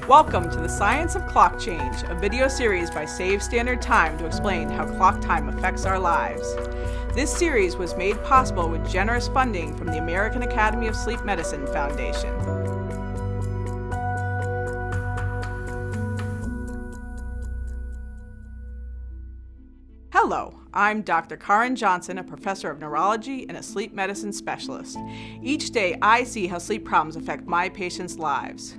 Welcome to the Science of Clock Change, a video series by Save Standard Time to explain how clock time affects our lives. This series was made possible with generous funding from the American Academy of Sleep Medicine Foundation. Hello, I'm Dr. Karen Johnson, a professor of neurology and a sleep medicine specialist. Each day, I see how sleep problems affect my patients' lives.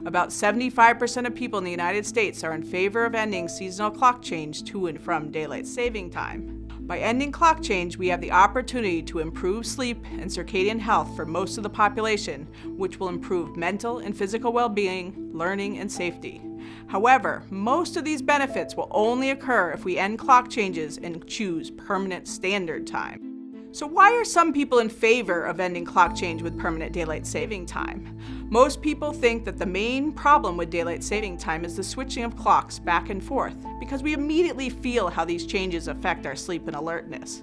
About 75% of people in the United States are in favor of ending seasonal clock change to and from daylight saving time. By ending clock change, we have the opportunity to improve sleep and circadian health for most of the population, which will improve mental and physical well-being, learning, and safety. However, most of these benefits will only occur if we end clock changes and choose permanent standard time. So why are some people in favor of ending clock change with permanent daylight saving time? Most people think that the main problem with daylight saving time is the switching of clocks back and forth, because we immediately feel how these changes affect our sleep and alertness.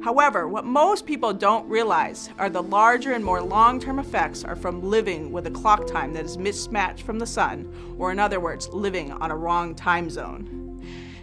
However, what most people don't realize are the larger and more long-term effects are from living with a clock time that is mismatched from the sun, or in other words, living on a wrong time zone.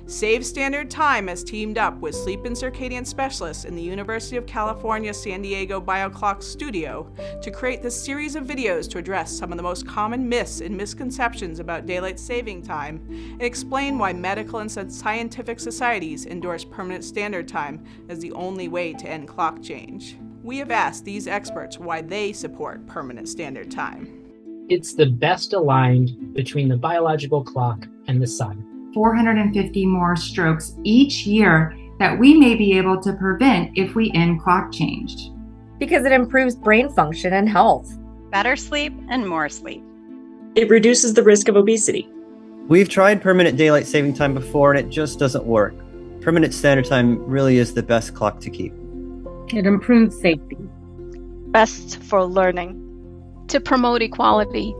Save Standard Time has teamed up with sleep and circadian specialists in the University of California, San Diego BioClock Studio to create this series of videos to address some of the most common myths and misconceptions about daylight saving time and explain why medical and scientific societies endorse permanent standard time as the only way to end clock change. We have asked these experts why they support permanent standard time. It's the best aligned between the biological clock and the sun. 450 more strokes each year that we may be able to prevent if we end clock change. Because it improves brain function and health. Better sleep and more sleep. It reduces the risk of obesity. We've tried permanent daylight saving time before and it just doesn't work. Permanent standard time really is the best clock to keep. It improves safety. Best for learning. To promote equality.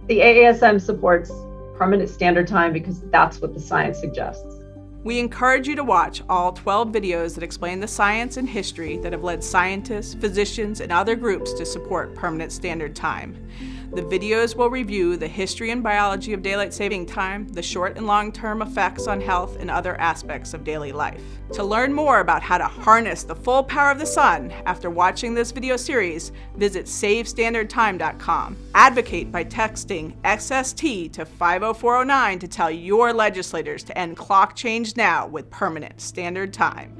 The AASM supports permanent standard time because that's what the science suggests. We encourage you to watch all 12 videos that explain the science and history that have led scientists, physicians, and other groups to support permanent standard time. The videos will review the history and biology of daylight saving time, the short and long-term effects on health, and other aspects of daily life. To learn more about how to harness the full power of the sun after watching this video series, visit SaveStandardTime.com. Advocate by texting XST to 50409 to tell your legislators to end clock change now with permanent standard time.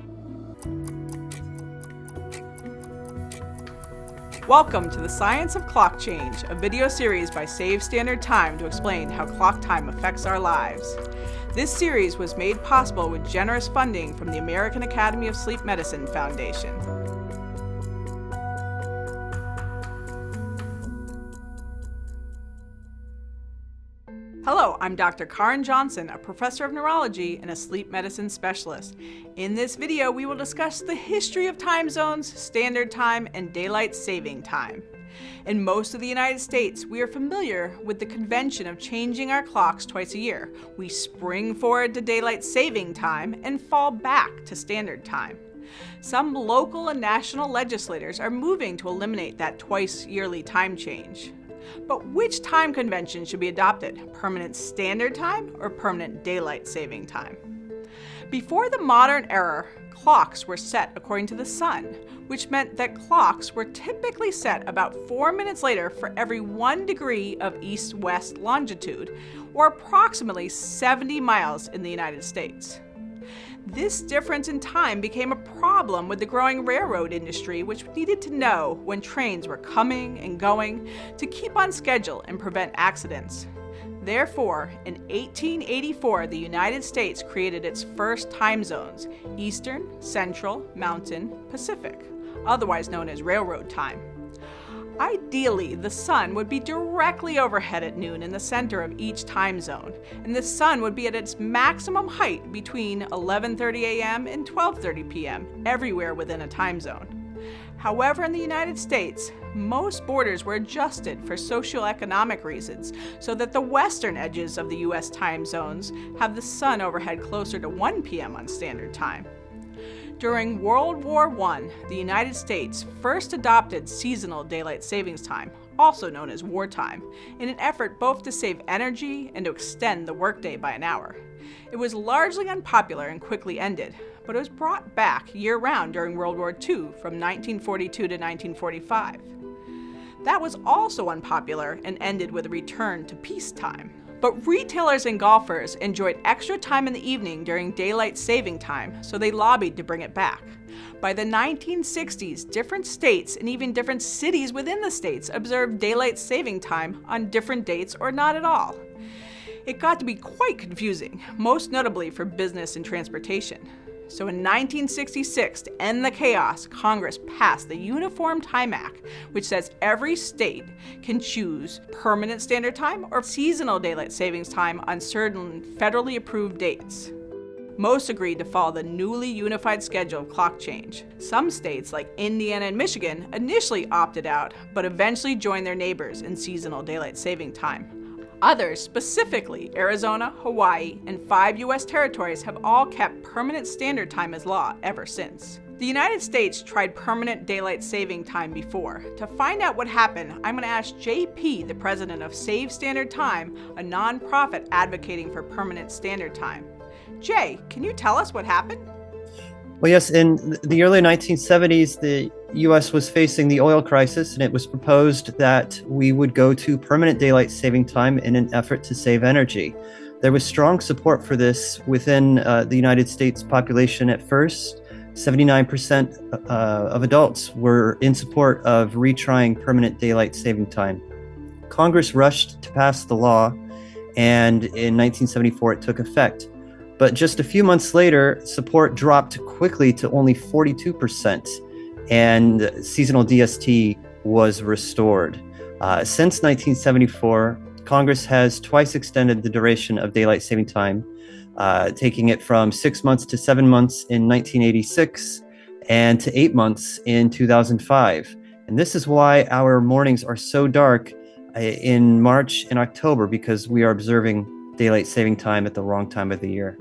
Welcome to the Science of Clock Change, a video series by Save Standard Time to explain how clock time affects our lives. This series was made possible with generous funding from the American Academy of Sleep Medicine Foundation. Hello, I'm Dr. Karen Johnson, a professor of neurology and a sleep medicine specialist. In this video, we will discuss the history of time zones, standard time, and daylight saving time. In most of the United States, we are familiar with the convention of changing our clocks twice a year. We spring forward to daylight saving time and fall back to standard time. Some local and national legislators are moving to eliminate that twice yearly time change. But which time convention should be adopted? Permanent standard time or permanent daylight saving time? Before the modern era, clocks were set according to the sun, which meant that clocks were typically set about 4 minutes later for every 1 degree of east-west longitude, or approximately 70 miles in the United States. This difference in time became a problem with the growing railroad industry, which needed to know when trains were coming and going to keep on schedule and prevent accidents. Therefore, in 1884, the United States created its first time zones: Eastern, Central, Mountain, Pacific, otherwise known as railroad time. Ideally, the sun would be directly overhead at noon in the center of each time zone, and the sun would be at its maximum height between 11:30 a.m. and 12:30 p.m. everywhere within a time zone. However, in the United States, most borders were adjusted for socioeconomic reasons so that the western edges of the U.S. time zones have the sun overhead closer to 1 p.m. on standard time. During World War I, the United States first adopted seasonal daylight savings time, also known as wartime, in an effort both to save energy and to extend the workday by an hour. It was largely unpopular and quickly ended, but it was brought back year-round during World War II from 1942 to 1945. That was also unpopular and ended with a return to peacetime. But retailers and golfers enjoyed extra time in the evening during daylight saving time, so they lobbied to bring it back. By the 1960s, different states and even different cities within the states observed daylight saving time on different dates or not at all. It got to be quite confusing, most notably for business and transportation. So in 1966, to end the chaos, Congress passed the Uniform Time Act, which says every state can choose permanent standard time or seasonal daylight savings time on certain federally approved dates. Most agreed to follow the newly unified schedule of clock change. Some states, like Indiana and Michigan, initially opted out, but eventually joined their neighbors in seasonal daylight saving time. Others, specifically Arizona, Hawaii, and 5 U.S. territories, have all kept permanent standard time as law ever since. The United States tried permanent daylight saving time before. To find out what happened, I'm going to ask JP, the president of Save Standard Time, a nonprofit advocating for permanent standard time. Jay, can you tell us what happened? Well, yes, in the early 1970s, the U.S. was facing the oil crisis, and it was proposed that we would go to permanent daylight saving time in an effort to save energy. There was strong support for this within the United States population at first. 79% of adults were in support of retrying permanent daylight saving time. Congress rushed to pass the law, and in 1974 it took effect. But just a few months later, support dropped quickly to only 42%, and seasonal DST was restored. Since 1974, Congress has twice extended the duration of daylight saving time, taking it from 6 months to 7 months in 1986 and to 8 months in 2005. And this is why our mornings are so dark in March and October, because we are observing daylight saving time at the wrong time of the year.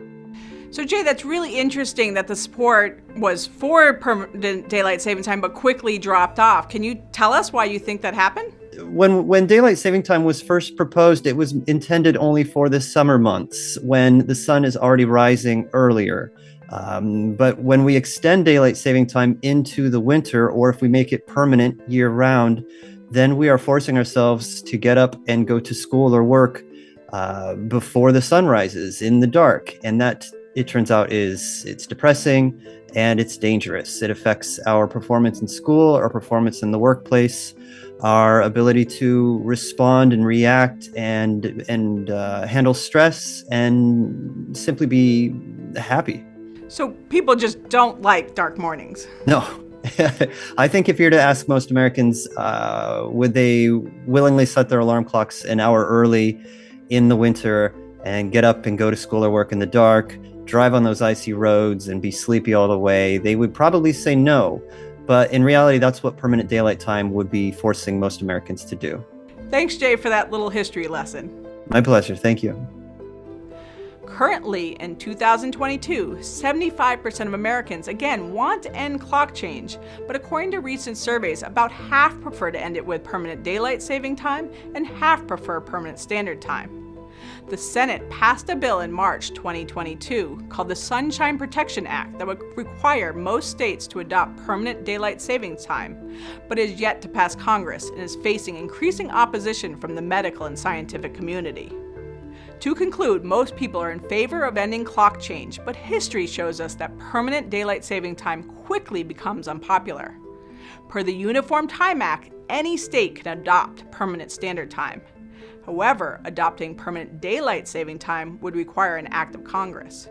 So Jay, that's really interesting that the support was for permanent daylight saving time but quickly dropped off. Can you tell us why you think that happened? When daylight saving time was first proposed, it was intended only for the summer months when the sun is already rising earlier. But when we extend daylight saving time into the winter, or if we make it permanent year round, then we are forcing ourselves to get up and go to school or work before the sun rises in the dark. And that, it turns out, it's depressing and it's dangerous. It affects our performance in school, our performance in the workplace, our ability to respond and react and handle stress and simply be happy. So people just don't like dark mornings. No. I think if you were to ask most Americans, would they willingly set their alarm clocks an hour early in the winter and get up and go to school or work in the dark, drive on those icy roads and be sleepy all the way, they would probably say no. But in reality, that's what permanent daylight time would be forcing most Americans to do. Thanks, Jay, for that little history lesson. My pleasure. Thank you. Currently, in 2022, 75% of Americans, again, want to end clock change, but according to recent surveys, about half prefer to end it with permanent daylight saving time and half prefer permanent standard time. The Senate passed a bill in March 2022 called the Sunshine Protection Act that would require most states to adopt permanent daylight savings time, but is yet to pass Congress and is facing increasing opposition from the medical and scientific community. To conclude, most people are in favor of ending clock change, but history shows us that permanent daylight saving time quickly becomes unpopular. Per the Uniform Time Act, any state can adopt permanent standard time. However, adopting permanent daylight saving time would require an act of Congress.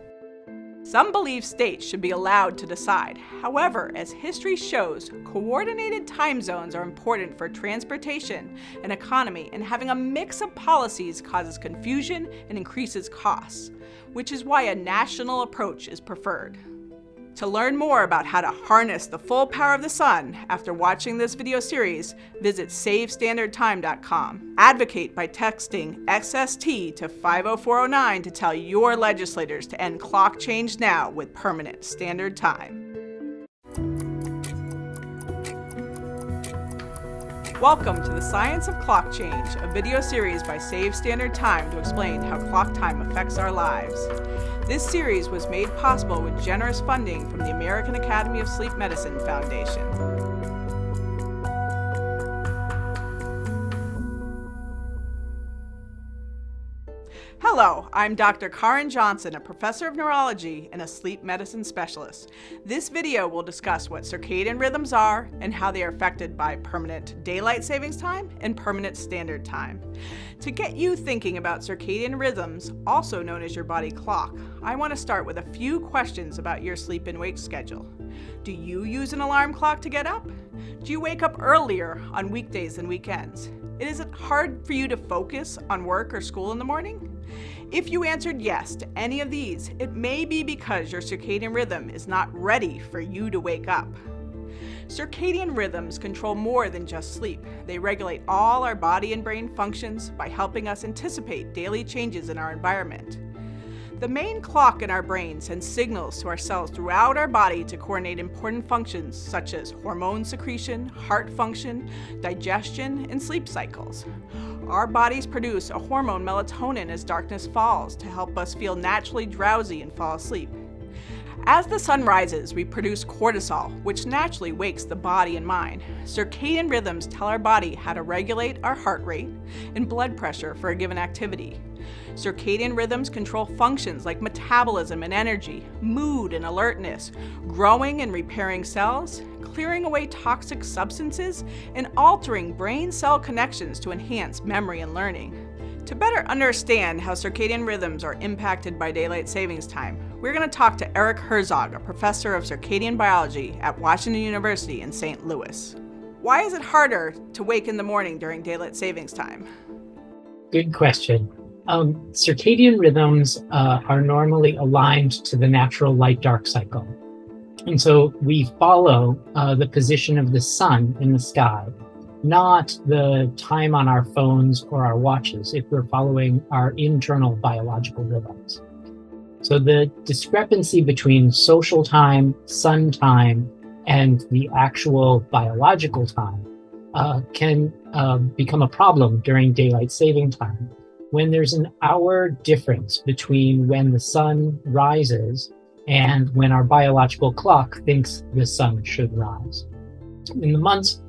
Some believe states should be allowed to decide. However, as history shows, coordinated time zones are important for transportation and economy, and having a mix of policies causes confusion and increases costs, which is why a national approach is preferred. To learn more about how to harness the full power of the sun after watching this video series, visit SaveStandardTime.com. Advocate by texting XST to 50409 to tell your legislators to end clock change now with permanent standard time. Welcome to the Science of Clock Change, a video series by Save Standard Time to explain how clock time affects our lives. This series was made possible with generous funding from the American Academy of Sleep Medicine Foundation. Hello, I'm Dr. Karen Johnson, a professor of neurology and a sleep medicine specialist. This video will discuss what circadian rhythms are and how they are affected by permanent daylight savings time and permanent standard time. To get you thinking about circadian rhythms, also known as your body clock, I want to start with a few questions about your sleep and wake schedule. Do you use an alarm clock to get up? Do you wake up earlier on weekdays and weekends? Is it hard for you to focus on work or school in the morning? If you answered yes to any of these, it may be because your circadian rhythm is not ready for you to wake up. Circadian rhythms control more than just sleep. They regulate all our body and brain functions by helping us anticipate daily changes in our environment. The main clock in our brain sends signals to our cells throughout our body to coordinate important functions such as hormone secretion, heart function, digestion, and sleep cycles. Our bodies produce a hormone melatonin as darkness falls to help us feel naturally drowsy and fall asleep. As the sun rises, we produce cortisol, which naturally wakes the body and mind. Circadian rhythms tell our body how to regulate our heart rate and blood pressure for a given activity. Circadian rhythms control functions like metabolism and energy, mood and alertness, growing and repairing cells, clearing away toxic substances, and altering brain cell connections to enhance memory and learning. To better understand how circadian rhythms are impacted by daylight savings time, we're going to talk to Eric Herzog, a professor of circadian biology at Washington University in St. Louis. Why is it harder to wake in the morning during daylight savings time? Good question. Circadian rhythms are normally aligned to the natural light-dark cycle. And so we follow the position of the sun in the sky, not the time on our phones or our watches if we're following our internal biological rhythms. So the discrepancy between social time, sun time, and the actual biological time can become a problem during daylight saving time. When there's an hour difference between when the sun rises and when our biological clock thinks the sun should rise. In the months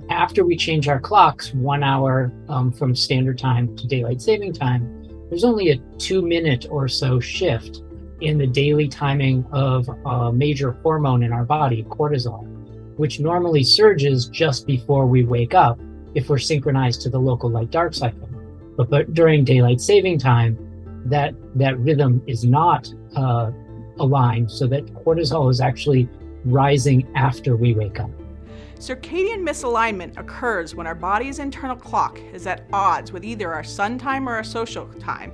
after we change our clocks 1 hour from standard time to daylight saving time, there's only a 2-minute or so shift in the daily timing of a major hormone in our body, cortisol, which normally surges just before we wake up if we're synchronized to the local light-dark cycle. But during daylight saving time, that rhythm is not aligned, so that cortisol is actually rising after we wake up. Circadian misalignment occurs when our body's internal clock is at odds with either our sun time or our social time.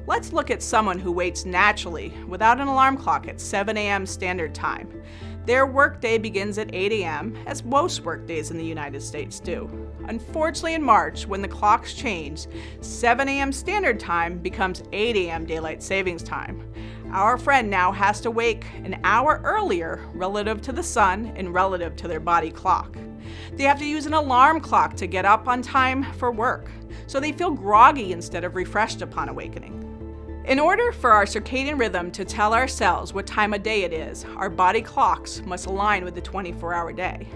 Let's look at someone who wakes naturally without an alarm clock at 7 a.m. standard time. Their workday begins at 8 a.m., as most workdays in the United States do. Unfortunately, in March, when the clocks change, 7 a.m. standard time becomes 8 a.m. daylight savings time. Our friend now has to wake an hour earlier relative to the sun and relative to their body clock. They have to use an alarm clock to get up on time for work, so they feel groggy instead of refreshed upon awakening. In order for our circadian rhythm to tell our cells what time of day it is, our body clocks must align with the 24-hour day.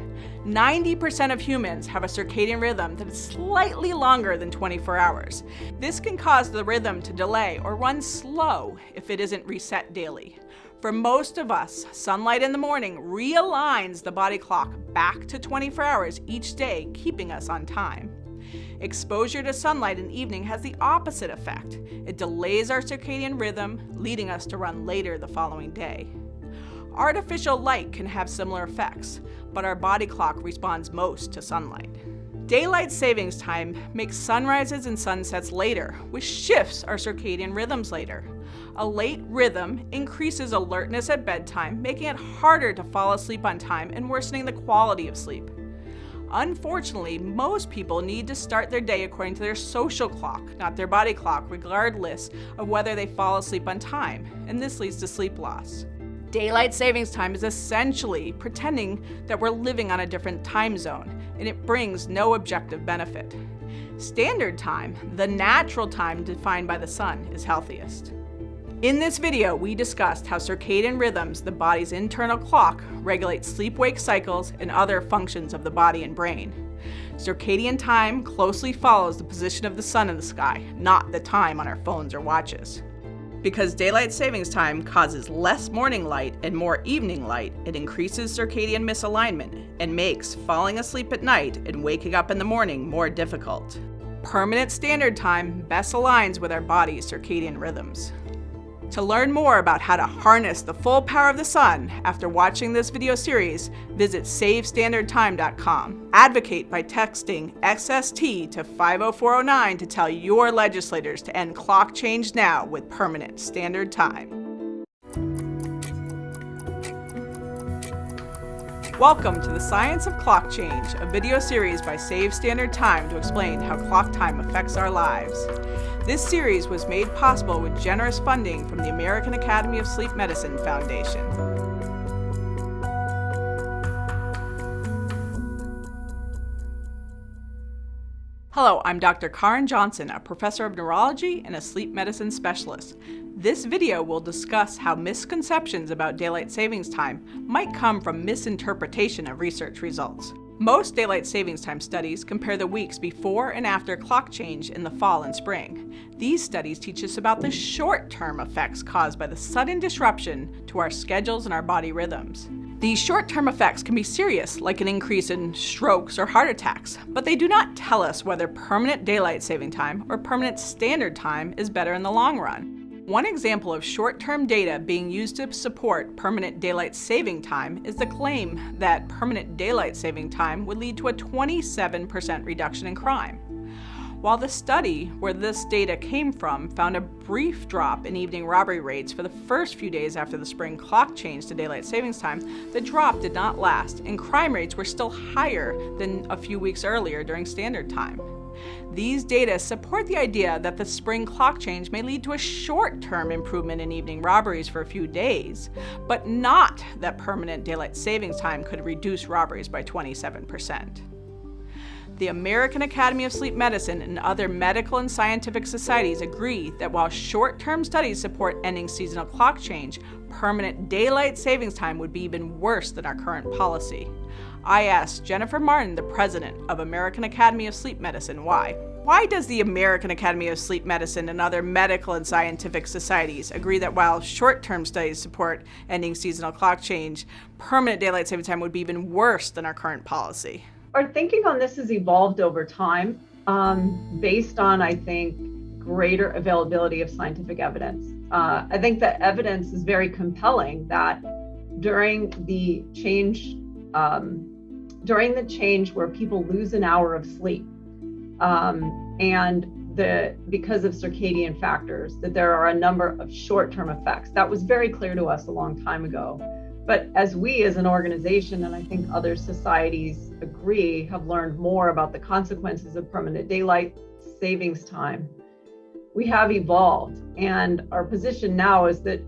90% of humans have a circadian rhythm that is slightly longer than 24 hours. This can cause the rhythm to delay or run slow if it isn't reset daily. For most of us, sunlight in the morning realigns the body clock back to 24 hours each day, keeping us on time. Exposure to sunlight in the evening has the opposite effect. It delays our circadian rhythm, leading us to run later the following day. Artificial light can have similar effects, but our body clock responds most to sunlight. Daylight savings time makes sunrises and sunsets later, which shifts our circadian rhythms later. A late rhythm increases alertness at bedtime, making it harder to fall asleep on time and worsening the quality of sleep. Unfortunately, most people need to start their day according to their social clock, not their body clock, regardless of whether they fall asleep on time, and this leads to sleep loss. Daylight savings time is essentially pretending that we're living on a different time zone, and it brings no objective benefit. Standard time, the natural time defined by the sun, is healthiest. In this video, we discussed how circadian rhythms, the body's internal clock, regulate sleep-wake cycles and other functions of the body and brain. Circadian time closely follows the position of the sun in the sky, not the time on our phones or watches. Because daylight savings time causes less morning light and more evening light, it increases circadian misalignment and makes falling asleep at night and waking up in the morning more difficult. Permanent standard time best aligns with our body's circadian rhythms. To learn more about how to harness the full power of the sun after watching this video series, visit SaveStandardTime.com. Advocate by texting XST to 50409 to tell your legislators to end clock change now with permanent standard time. Welcome to the Science of Clock Change, a video series by Save Standard Time to explain how clock time affects our lives. This series was made possible with generous funding from the American Academy of Sleep Medicine Foundation. Hello, I'm Dr. Karen Johnson, a professor of neurology and a sleep medicine specialist. This video will discuss how misconceptions about daylight savings time might come from misinterpretation of research results. Most daylight savings time studies compare the weeks before and after clock change in the fall and spring. These studies teach us about the short-term effects caused by the sudden disruption to our schedules and our body rhythms. These short-term effects can be serious, like an increase in strokes or heart attacks, but they do not tell us whether permanent daylight saving time or permanent standard time is better in the long run. One example of short-term data being used to support permanent daylight saving time is the claim that permanent daylight saving time would lead to a 27% reduction in crime. While the study where this data came from found a brief drop in evening robbery rates for the first few days after the spring clock change to daylight savings time, the drop did not last, and crime rates were still higher than a few weeks earlier during standard time. These data support the idea that the spring clock change may lead to a short-term improvement in evening robberies for a few days, but not that permanent daylight savings time could reduce robberies by 27%. The American Academy of Sleep Medicine and other medical and scientific societies agree that while short-term studies support ending seasonal clock change, permanent daylight savings time would be even worse than our current policy. I asked Jennifer Martin, the president of American Academy of Sleep Medicine, why. Why does the American Academy of Sleep Medicine and other medical and scientific societies agree that while short-term studies support ending seasonal clock change, permanent daylight saving time would be even worse than our current policy? Our thinking on this has evolved over time based on, I think, greater availability of scientific evidence. I think that evidence is very compelling that during the change where people lose an hour of sleep, because of circadian factors, that there are a number of short-term effects. That was very clear to us a long time ago. But as we as an organization, and I think other societies agree, have learned more about the consequences of permanent daylight savings time, we have evolved. And our position now is that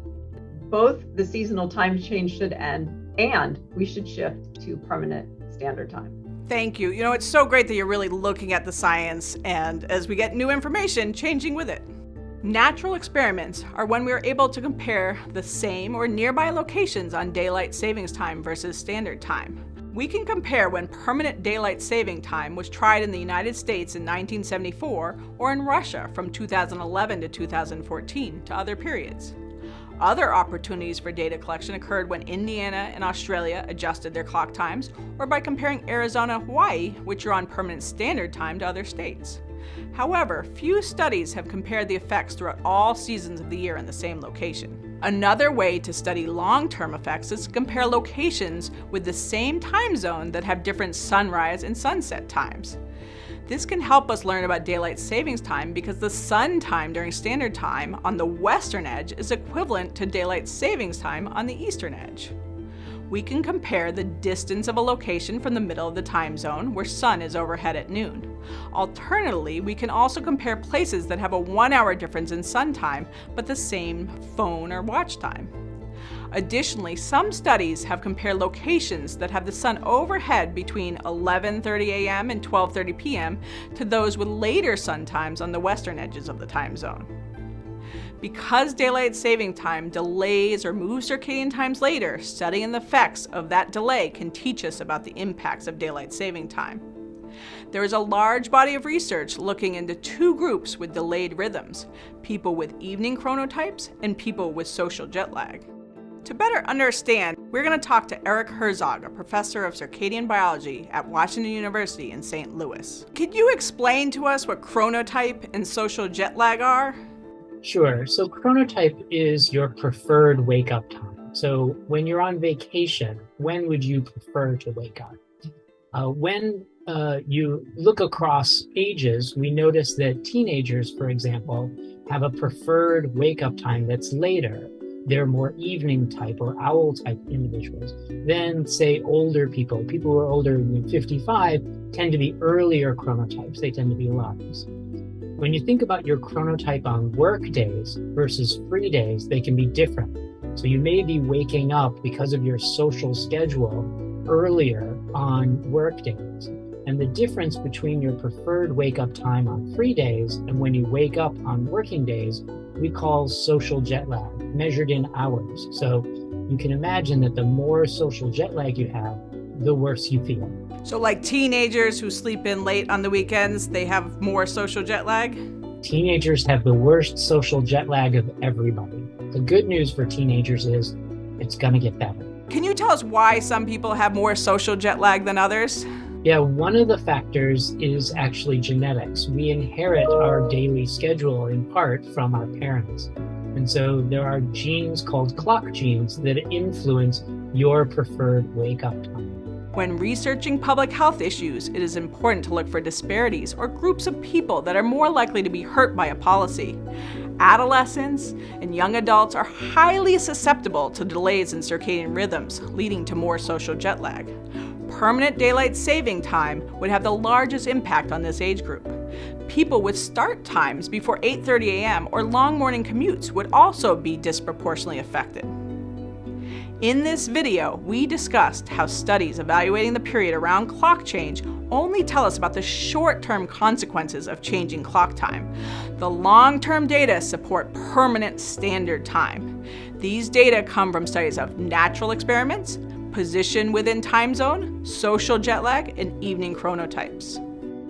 both the seasonal time change should end and we should shift to permanent standard time. Thank you. You know, it's so great that you're really looking at the science and, as we get new information, changing with it. Natural experiments are when we are able to compare the same or nearby locations on daylight savings time versus standard time. We can compare when permanent daylight saving time was tried in the United States in 1974 or in Russia from 2011 to 2014 to other periods. Other opportunities for data collection occurred when Indiana and Australia adjusted their clock times, or by comparing Arizona and Hawaii, which are on permanent standard time, to other states. However, few studies have compared the effects throughout all seasons of the year in the same location. Another way to study long-term effects is to compare locations with the same time zone that have different sunrise and sunset times. This can help us learn about daylight savings time because the sun time during standard time on the western edge is equivalent to daylight savings time on the eastern edge. We can compare the distance of a location from the middle of the time zone where sun is overhead at noon. Alternatively, we can also compare places that have a 1 hour difference in sun time but the same phone or watch time. Additionally, some studies have compared locations that have the sun overhead between 11:30 a.m. and 12:30 p.m. to those with later sun times on the western edges of the time zone. Because daylight saving time delays or moves circadian times later, studying the effects of that delay can teach us about the impacts of daylight saving time. There is a large body of research looking into two groups with delayed rhythms: people with evening chronotypes and people with social jet lag. To better understand, we're going to talk to Eric Herzog, a professor of circadian biology at Washington University in St. Louis. Could you explain to us what chronotype and social jet lag are? Sure. So chronotype is your preferred wake-up time. So when you're on vacation, when would you prefer to wake up? When you look across ages, we notice that teenagers, for example, have a preferred wake-up time that's later. They're more evening type or owl type individuals. Then, say, older people who are older than 55 tend to be earlier chronotypes. They tend to be lungs. When you think about your chronotype on work days versus free days, they can be different. So you may be waking up because of your social schedule earlier on work days. And the difference between your preferred wake-up time on free days and when you wake up on working days, we call social jet lag, measured in hours. So you can imagine that the more social jet lag you have, the worse you feel. So like teenagers who sleep in late on the weekends, they have more social jet lag? Teenagers have the worst social jet lag of everybody. The good news for teenagers is it's going to get better. Can you tell us why some people have more social jet lag than others? Yeah, one of the factors is actually genetics. We inherit our daily schedule in part from our parents. And so there are genes called clock genes that influence your preferred wake-up time. When researching public health issues, it is important to look for disparities or groups of people that are more likely to be hurt by a policy. Adolescents and young adults are highly susceptible to delays in circadian rhythms, leading to more social jet lag. Permanent daylight saving time would have the largest impact on this age group. People with start times before 8:30 a.m. or long morning commutes would also be disproportionately affected. In this video, we discussed how studies evaluating the period around clock change only tell us about the short-term consequences of changing clock time. The long-term data support permanent standard time. These data come from studies of natural experiments, position within time zone, social jet lag, and evening chronotypes.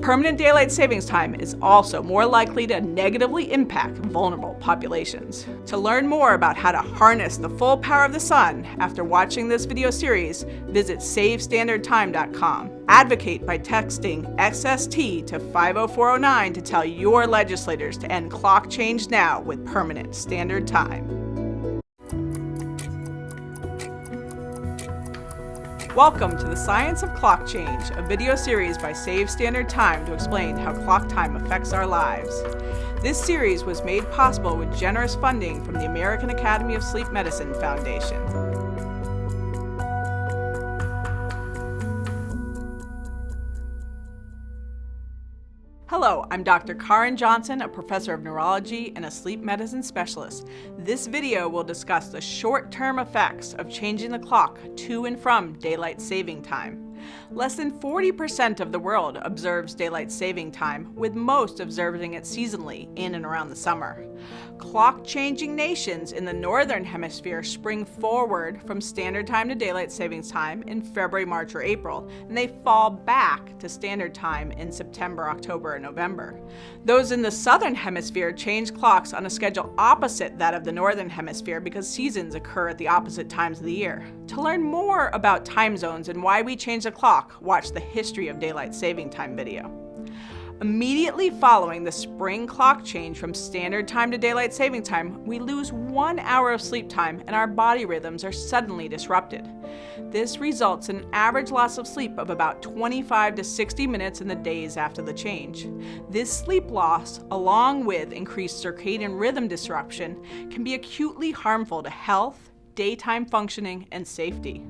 Permanent daylight savings time is also more likely to negatively impact vulnerable populations. To learn more about how to harness the full power of the sun after watching this video series, visit savestandardtime.com. Advocate by texting XST to 50409 to tell your legislators to end clock change now with permanent standard time. Welcome to the Science of Clock Change, a video series by Save Standard Time to explain how clock time affects our lives. This series was made possible with generous funding from the American Academy of Sleep Medicine Foundation. Hello, I'm Dr. Karin Johnson, a professor of neurology and a sleep medicine specialist. This video will discuss the short-term effects of changing the clock to and from daylight saving time. Less than 40% of the world observes daylight saving time, with most observing it seasonally in and around the summer. Clock-changing nations in the northern hemisphere spring forward from standard time to daylight savings time in February, March, or April, and they fall back to standard time in September, October, and November. Those in the southern hemisphere change clocks on a schedule opposite that of the northern hemisphere because seasons occur at the opposite times of the year. To learn more about time zones and why we change the clock, watch the History of Daylight Saving Time video. Immediately following the spring clock change from standard time to daylight saving time, we lose 1 hour of sleep time and our body rhythms are suddenly disrupted. This results in an average loss of sleep of about 25 to 60 minutes in the days after the change. This sleep loss, along with increased circadian rhythm disruption, can be acutely harmful to health, daytime functioning, and safety.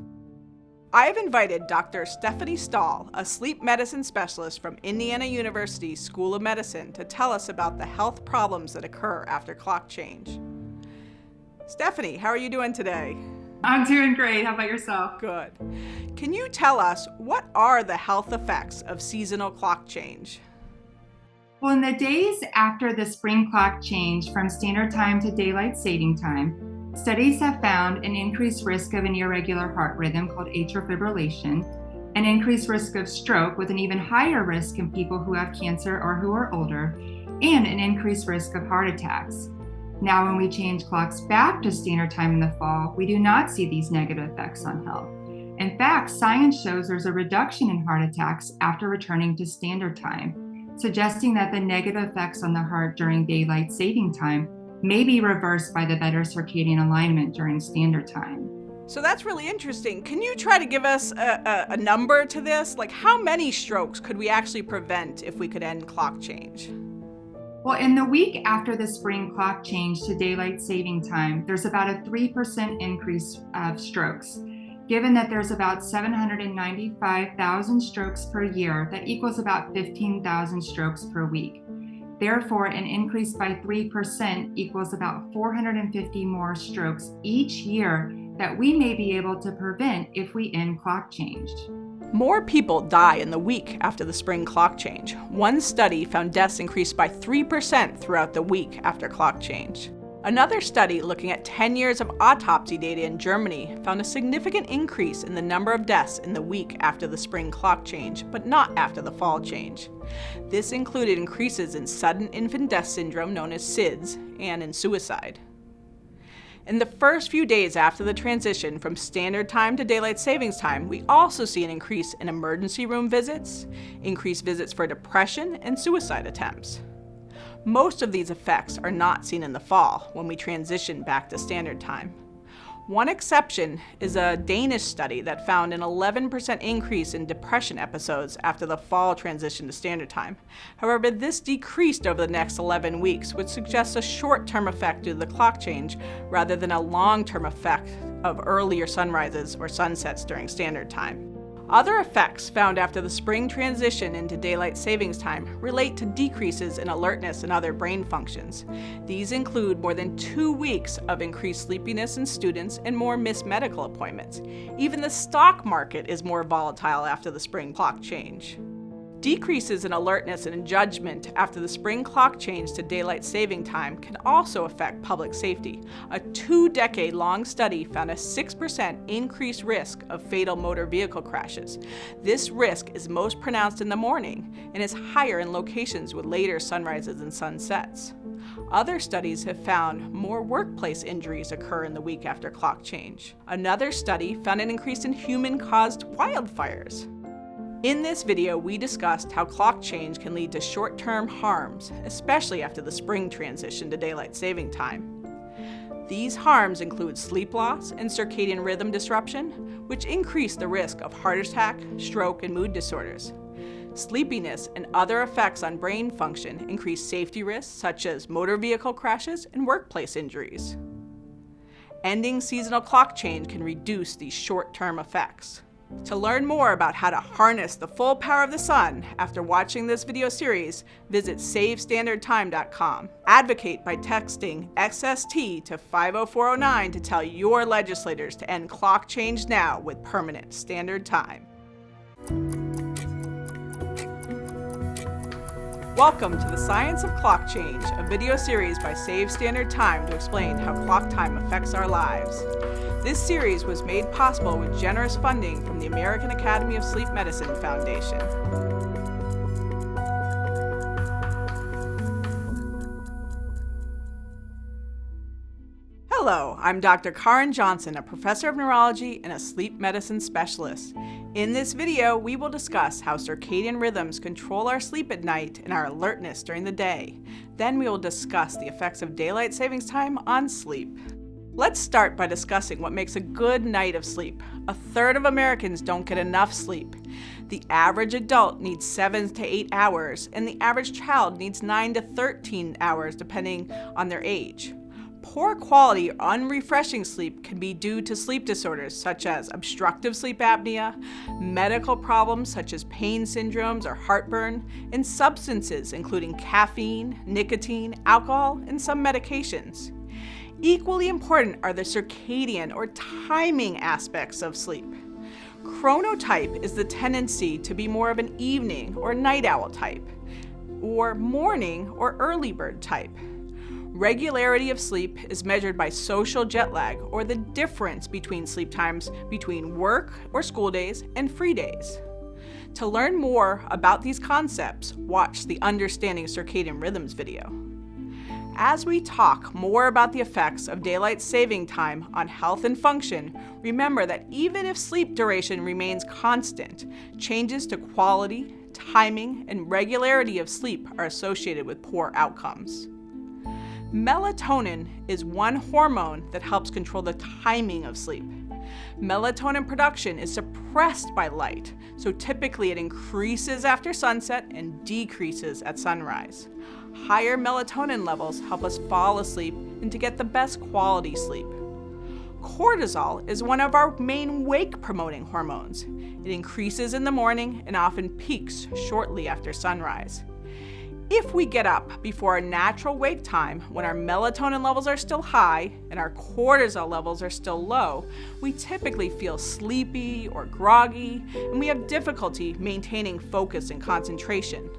I have invited Dr. Stephanie Stahl, a sleep medicine specialist from Indiana University School of Medicine, to tell us about the health problems that occur after clock change. Stephanie, how are you doing today? I'm doing great. How about yourself? Good. Can you tell us what are the health effects of seasonal clock change? Well, in the days after the spring clock change from standard time to daylight saving time, studies have found an increased risk of an irregular heart rhythm called atrial fibrillation, an increased risk of stroke with an even higher risk in people who have cancer or who are older, and an increased risk of heart attacks. Now, when we change clocks back to standard time in the fall, we do not see these negative effects on health. In fact, science shows there's a reduction in heart attacks after returning to standard time, suggesting that the negative effects on the heart during daylight saving time may be reversed by the better circadian alignment during standard time. So that's really interesting. Can you try to give us a number to this? Like, how many strokes could we actually prevent if we could end clock change? Well, in the week after the spring clock change to daylight saving time, there's about a 3% increase of strokes. Given that there's about 795,000 strokes per year, that equals about 15,000 strokes per week. Therefore, an increase by 3% equals about 450 more strokes each year that we may be able to prevent if we end clock change. More people die in the week after the spring clock change. One study found deaths increased by 3% throughout the week after clock change. Another study looking at 10 years of autopsy data in Germany found a significant increase in the number of deaths in the week after the spring clock change, but not after the fall change. This included increases in sudden infant death syndrome known as SIDS and in suicide. In the first few days after the transition from standard time to daylight savings time, we also see an increase in emergency room visits, increased visits for depression, and suicide attempts. Most of these effects are not seen in the fall when we transition back to standard time. One exception is a Danish study that found an 11% increase in depression episodes after the fall transition to standard time. However, this decreased over the next 11 weeks, which suggests a short-term effect due to the clock change rather than a long-term effect of earlier sunrises or sunsets during standard time. Other effects found after the spring transition into daylight savings time relate to decreases in alertness and other brain functions. These include more than 2 weeks of increased sleepiness in students and more missed medical appointments. Even the stock market is more volatile after the spring clock change. Decreases in alertness and in judgment after the spring clock change to daylight saving time can also affect public safety. A 2-decade-long study found a 6% increased risk of fatal motor vehicle crashes. This risk is most pronounced in the morning and is higher in locations with later sunrises and sunsets. Other studies have found more workplace injuries occur in the week after clock change. Another study found an increase in human-caused wildfires. In this video, we discussed how clock change can lead to short-term harms, especially after the spring transition to daylight saving time. These harms include sleep loss and circadian rhythm disruption, which increase the risk of heart attack, stroke, and mood disorders. Sleepiness and other effects on brain function increase safety risks such as motor vehicle crashes and workplace injuries. Ending seasonal clock change can reduce these short-term effects. To learn more about how to harness the full power of the sun after watching this video series, visit SaveStandardTime.com. Advocate by texting XST to 50409 to tell your legislators to end clock change now with permanent standard time. Welcome to the Science of Clock Change, a video series by Save Standard Time to explain how clock time affects our lives. This series was made possible with generous funding from the American Academy of Sleep Medicine Foundation. Hello, I'm Dr. Karen Johnson, a professor of neurology and a sleep medicine specialist. In this video, we will discuss how circadian rhythms control our sleep at night and our alertness during the day. Then we will discuss the effects of daylight savings time on sleep. Let's start by discussing what makes a good night of sleep. 1/3 of Americans don't get enough sleep. The average adult needs 7 to 8 hours, and the average child needs 9 to 13 hours depending on their age. Poor quality or unrefreshing sleep can be due to sleep disorders such as obstructive sleep apnea, medical problems such as pain syndromes or heartburn, and substances including caffeine, nicotine, alcohol, and some medications. Equally important are the circadian or timing aspects of sleep. Chronotype is the tendency to be more of an evening or night owl type, or morning or early bird type. Regularity of sleep is measured by social jet lag, or the difference between sleep times between work or school days and free days. To learn more about these concepts, watch the Understanding Circadian Rhythms video. As we talk more about the effects of daylight saving time on health and function, remember that even if sleep duration remains constant, changes to quality, timing, and regularity of sleep are associated with poor outcomes. Melatonin is one hormone that helps control the timing of sleep. Melatonin production is suppressed by light, so typically it increases after sunset and decreases at sunrise. Higher melatonin levels help us fall asleep and to get the best quality sleep. Cortisol is one of our main wake-promoting hormones. It increases in the morning and often peaks shortly after sunrise. If we get up before our natural wake time, when our melatonin levels are still high and our cortisol levels are still low, we typically feel sleepy or groggy, and we have difficulty maintaining focus and concentration.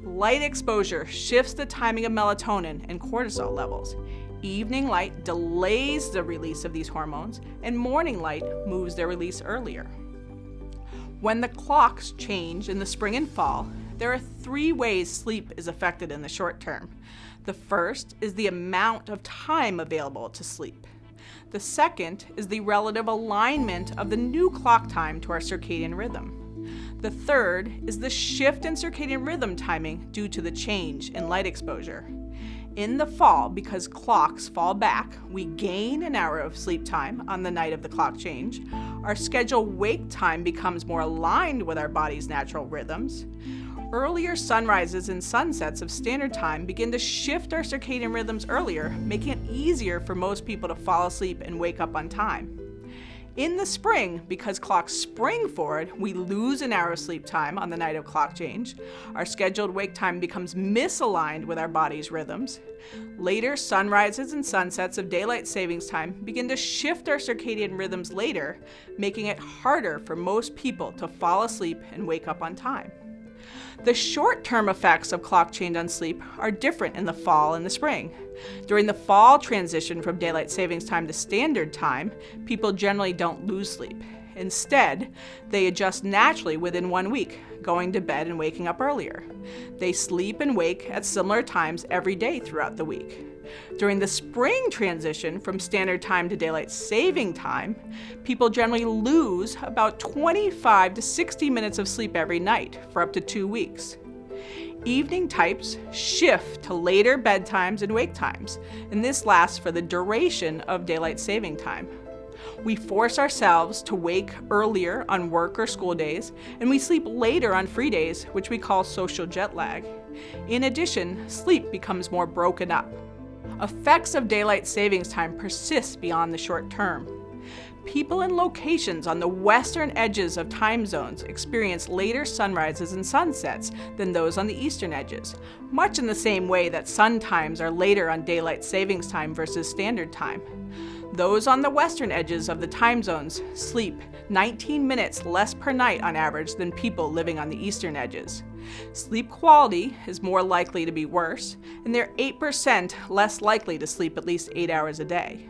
Light exposure shifts the timing of melatonin and cortisol levels. Evening light delays the release of these hormones, and morning light moves their release earlier. When the clocks change in the spring and fall, there are 3 ways sleep is affected in the short term. The first is the amount of time available to sleep. The second is the relative alignment of the new clock time to our circadian rhythm. The third is the shift in circadian rhythm timing due to the change in light exposure. In the fall, because clocks fall back, we gain an hour of sleep time on the night of the clock change. Our scheduled wake time becomes more aligned with our body's natural rhythms. Earlier sunrises and sunsets of standard time begin to shift our circadian rhythms earlier, making it easier for most people to fall asleep and wake up on time. In the spring, because clocks spring forward, we lose an hour of sleep time on the night of clock change. Our scheduled wake time becomes misaligned with our body's rhythms. Later sunrises and sunsets of daylight savings time begin to shift our circadian rhythms later, making it harder for most people to fall asleep and wake up on time. The short-term effects of clock change on sleep are different in the fall and the spring. During the fall transition from daylight savings time to standard time, people generally don't lose sleep. Instead, they adjust naturally within 1 week, going to bed and waking up earlier. They sleep and wake at similar times every day throughout the week. During the spring transition from standard time to daylight saving time, people generally lose about 25 to 60 minutes of sleep every night for up to 2 weeks. Evening types shift to later bedtimes and wake times, and this lasts for the duration of daylight saving time. We force ourselves to wake earlier on work or school days, and we sleep later on free days, which we call social jet lag. In addition, sleep becomes more broken up. Effects of daylight savings time persist beyond the short term. People in locations on the western edges of time zones experience later sunrises and sunsets than those on the eastern edges, much in the same way that sun times are later on daylight savings time versus standard time. Those on the western edges of the time zones sleep 19 minutes less per night on average than people living on the eastern edges. Sleep quality is more likely to be worse, and they're 8% less likely to sleep at least 8 hours a day.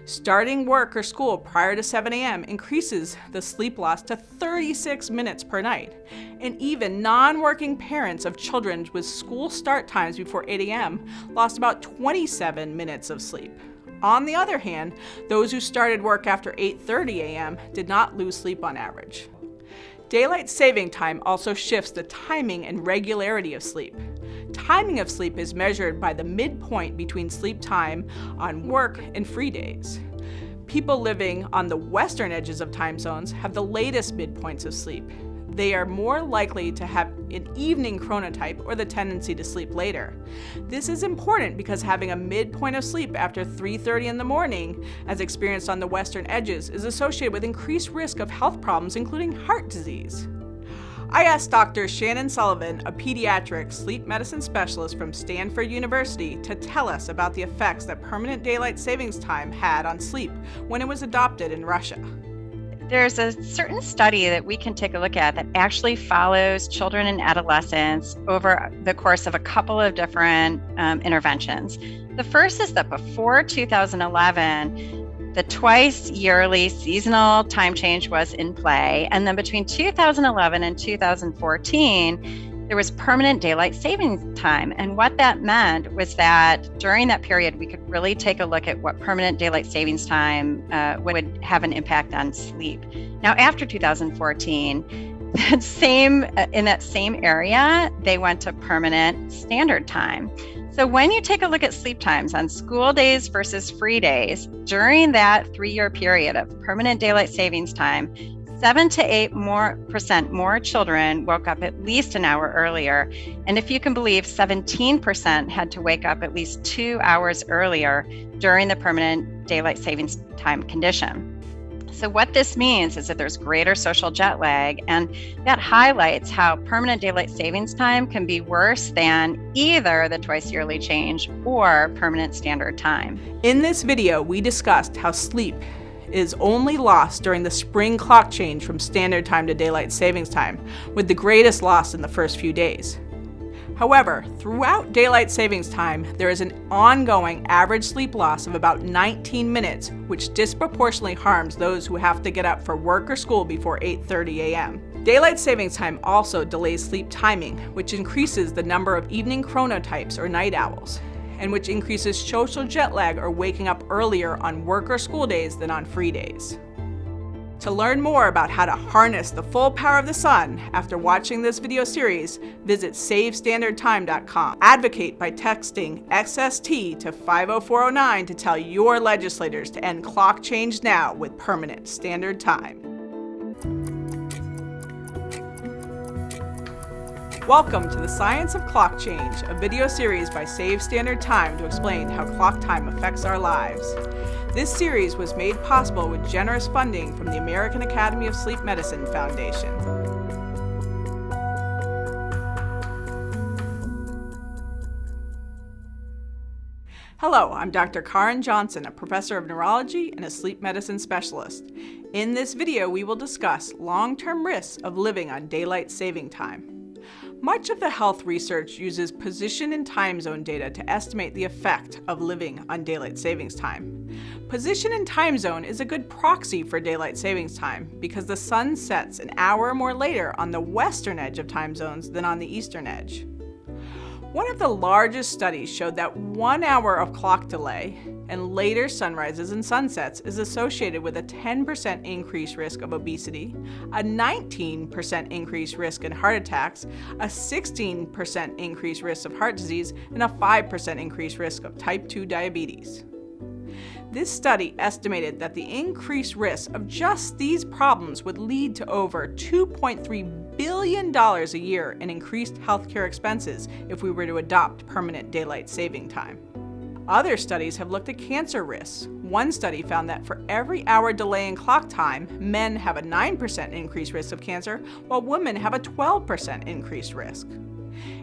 Starting work or school prior to 7 a.m. increases the sleep loss to 36 minutes per night, and even non-working parents of children with school start times before 8 a.m. lost about 27 minutes of sleep. On the other hand, those who started work after 8:30 a.m. did not lose sleep on average. Daylight saving time also shifts the timing and regularity of sleep. Timing of sleep is measured by the midpoint between sleep time on work and free days. People living on the western edges of time zones have the latest midpoints of sleep. They are more likely to have an evening chronotype or the tendency to sleep later. This is important because having a midpoint of sleep after 3:30 in the morning, as experienced on the western edges, is associated with increased risk of health problems, including heart disease. I asked Dr. Shannon Sullivan, a pediatric sleep medicine specialist from Stanford University, to tell us about the effects that permanent daylight savings time had on sleep when it was adopted in Russia. There's a certain study that we can take a look at that actually follows children and adolescents over the course of a couple of different interventions. The first is that before 2011, the twice yearly seasonal time change was in play. And then between 2011 and 2014, there was permanent daylight savings time. And what that meant was that during that period, we could really take a look at what permanent daylight savings time would have an impact on sleep. Now, after 2014, in that same area, they went to permanent standard time. So when you take a look at sleep times on school days versus free days, during that 3-year period of permanent daylight savings time, 7 to 8% more children woke up at least an hour earlier. And if you can believe, 17% had to wake up at least 2 hours earlier during the permanent daylight savings time condition. So what this means is that there's greater social jet lag, and that highlights how permanent daylight savings time can be worse than either the twice yearly change or permanent standard time. In this video, we discussed how sleep is only lost during the spring clock change from standard time to daylight savings time, with the greatest loss in the first few days. However, throughout daylight savings time, there is an ongoing average sleep loss of about 19 minutes, which disproportionately harms those who have to get up for work or school before 8:30 a.m. Daylight savings time also delays sleep timing, which increases the number of evening chronotypes or night owls, and which increases social jet lag or waking up earlier on work or school days than on free days. To learn more about how to harness the full power of the sun after watching this video series, visit SaveStandardTime.com. Advocate by texting XST to 50409 to tell your legislators to end clock change now with permanent standard time. Welcome to the Science of Clock Change, a video series by Save Standard Time to explain how clock time affects our lives. This series was made possible with generous funding from the American Academy of Sleep Medicine Foundation. Hello, I'm Dr. Karen Johnson, a professor of neurology and a sleep medicine specialist. In this video, we will discuss long-term risks of living on daylight saving time. Much of the health research uses position and time zone data to estimate the effect of living on daylight savings time. Position and time zone is a good proxy for daylight savings time because the sun sets an hour or more later on the western edge of time zones than on the eastern edge. One of the largest studies showed that 1 hour of clock delay and later sunrises and sunsets is associated with a 10% increased risk of obesity, a 19% increased risk in heart attacks, a 16% increased risk of heart disease, and a 5% increased risk of type 2 diabetes. This study estimated that the increased risk of just these problems would lead to over $2.3 billion a year in increased healthcare expenses if we were to adopt permanent daylight saving time. Other studies have looked at cancer risks. One study found that for every hour delay in clock time, men have a 9% increased risk of cancer, while women have a 12% increased risk.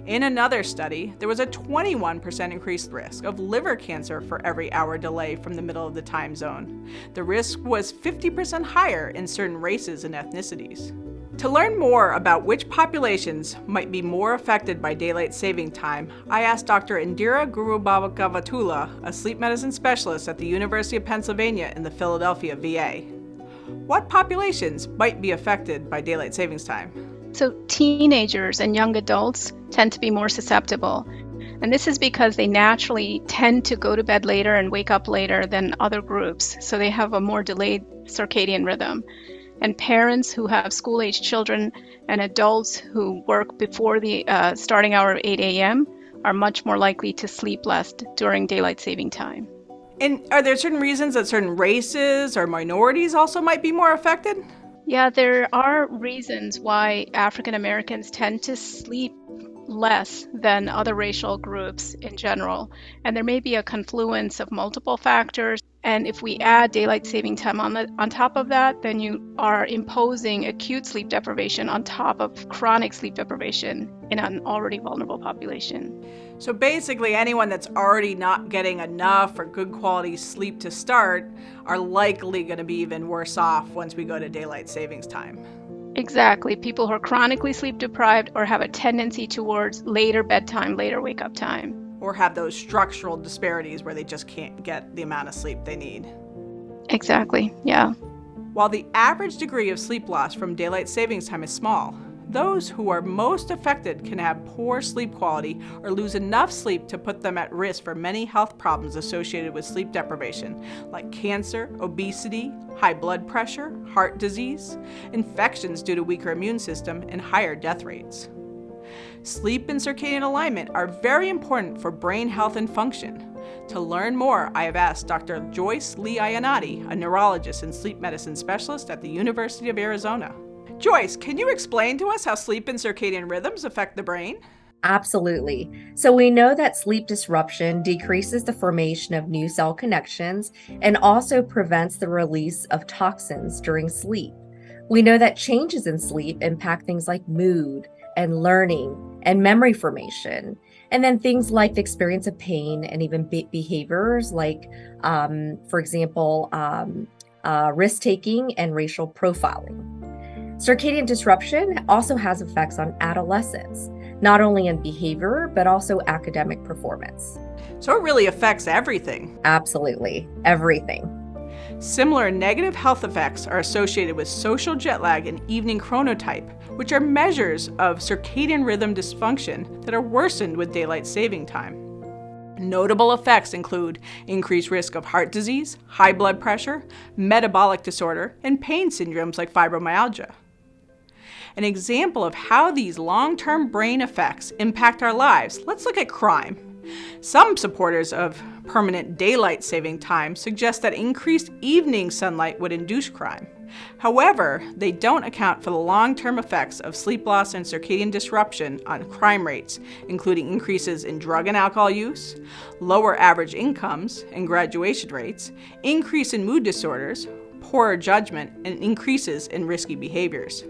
In another study, there was a 21% increased risk of liver cancer for every hour delay from the middle of the time zone. The risk was 50% higher in certain races and ethnicities. To learn more about which populations might be more affected by daylight saving time, I asked Dr. Indira Gurubhagavatula, a sleep medicine specialist at the University of Pennsylvania in the Philadelphia VA. What populations might be affected by daylight savings time? So teenagers and young adults tend to be more susceptible. And this is because they naturally tend to go to bed later and wake up later than other groups. So they have a more delayed circadian rhythm. And parents who have school-age children and adults who work before the starting hour of 8 a.m. are much more likely to sleep less during daylight saving time. And are there certain reasons that certain races or minorities also might be more affected? Yeah, there are reasons why African Americans tend to sleep less than other racial groups in general. And there may be a confluence of multiple factors. And if we add daylight saving time on top of that, then you are imposing acute sleep deprivation on top of chronic sleep deprivation in an already vulnerable population. So basically, anyone that's already not getting enough or good quality sleep to start are likely going to be even worse off once we go to daylight savings time. Exactly. People who are chronically sleep deprived or have a tendency towards later bedtime, later wake up time. Or have those structural disparities where they just can't get the amount of sleep they need. Exactly, yeah. While the average degree of sleep loss from daylight savings time is small, those who are most affected can have poor sleep quality or lose enough sleep to put them at risk for many health problems associated with sleep deprivation, like cancer, obesity, high blood pressure, heart disease, infections due to weaker immune system, and higher death rates. Sleep and circadian alignment are very important for brain health and function. To learn more, I have asked Dr. Joyce Lee Iannotti, a neurologist and sleep medicine specialist at the University of Arizona. Joyce, can you explain to us how sleep and circadian rhythms affect the brain? Absolutely. So we know that sleep disruption decreases the formation of new cell connections and also prevents the release of toxins during sleep. We know that changes in sleep impact things like mood and learning and memory formation. And then things like the experience of pain and even behaviors like, for example, risk-taking and racial profiling. Circadian disruption also has effects on adolescents, not only in behavior, but also academic performance. So it really affects everything. Absolutely, everything. Similar negative health effects are associated with social jet lag and evening chronotype, which are measures of circadian rhythm dysfunction that are worsened with daylight saving time. Notable effects include increased risk of heart disease, high blood pressure, metabolic disorder, and pain syndromes like fibromyalgia. An example of how these long-term brain effects impact our lives, let's look at crime. Some supporters of permanent daylight saving time suggest that increased evening sunlight would induce crime. However, they don't account for the long-term effects of sleep loss and circadian disruption on crime rates, including increases in drug and alcohol use, lower average incomes and graduation rates, increase in mood disorders, poorer judgment, and increases in risky behaviors.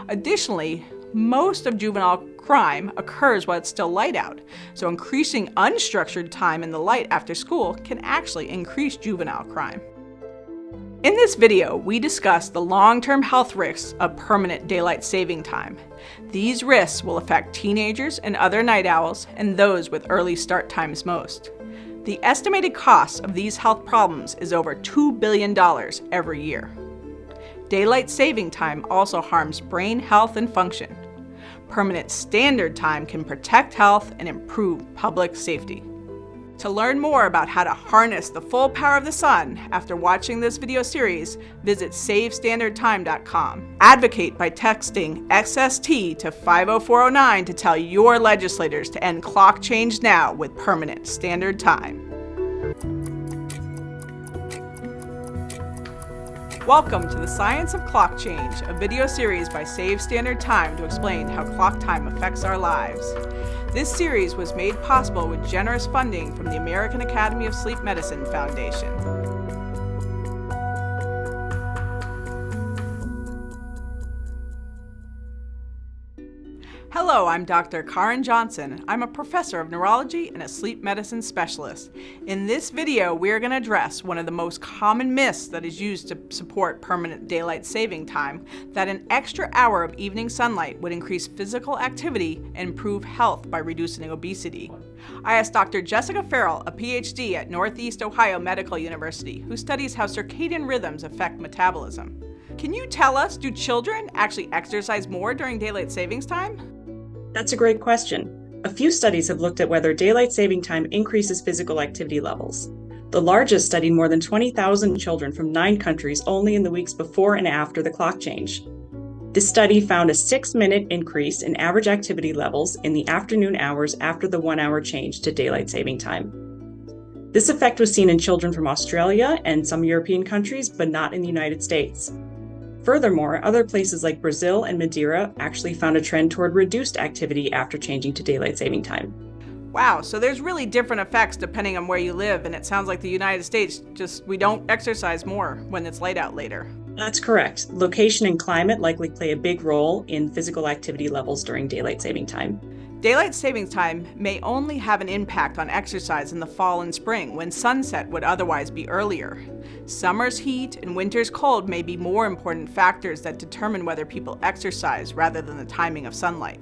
Additionally, most of juvenile crime occurs while it's still light out, so increasing unstructured time in the light after school can actually increase juvenile crime. In this video, we discuss the long-term health risks of permanent daylight saving time. These risks will affect teenagers and other night owls and those with early start times most. The estimated cost of these health problems is over $2 billion every year. Daylight saving time also harms brain health and function. Permanent standard time can protect health and improve public safety. To learn more about how to harness the full power of the sun after watching this video series, visit SaveStandardTime.com. Advocate by texting XST to 50409 to tell your legislators to end clock change now with permanent standard time. Welcome to the Science of Clock Change, a video series by Save Standard Time to explain how clock time affects our lives. This series was made possible with generous funding from the American Academy of Sleep Medicine Foundation. Hello, I'm Dr. Karen Johnson. I'm a professor of neurology and a sleep medicine specialist. In this video, we're going to address one of the most common myths that is used to support permanent daylight saving time, that an extra hour of evening sunlight would increase physical activity and improve health by reducing obesity. I asked Dr. Jessica Farrell, a PhD at Northeast Ohio Medical University, who studies how circadian rhythms affect metabolism. Can you tell us, do children actually exercise more during daylight savings time? That's a great question. A few studies have looked at whether daylight saving time increases physical activity levels. The largest studied more than 20,000 children from 9 countries only in the weeks before and after the clock change. This study found a 6-minute increase in average activity levels in the afternoon hours after the 1-hour change to daylight saving time. This effect was seen in children from Australia and some European countries, but not in the United States. Furthermore, other places like Brazil and Madeira actually found a trend toward reduced activity after changing to daylight saving time. Wow, so there's really different effects depending on where you live, and it sounds like the United States, we don't exercise more when it's light out later. That's correct. Location and climate likely play a big role in physical activity levels during daylight saving time. Daylight savings time may only have an impact on exercise in the fall and spring when sunset would otherwise be earlier. Summer's heat and winter's cold may be more important factors that determine whether people exercise rather than the timing of sunlight.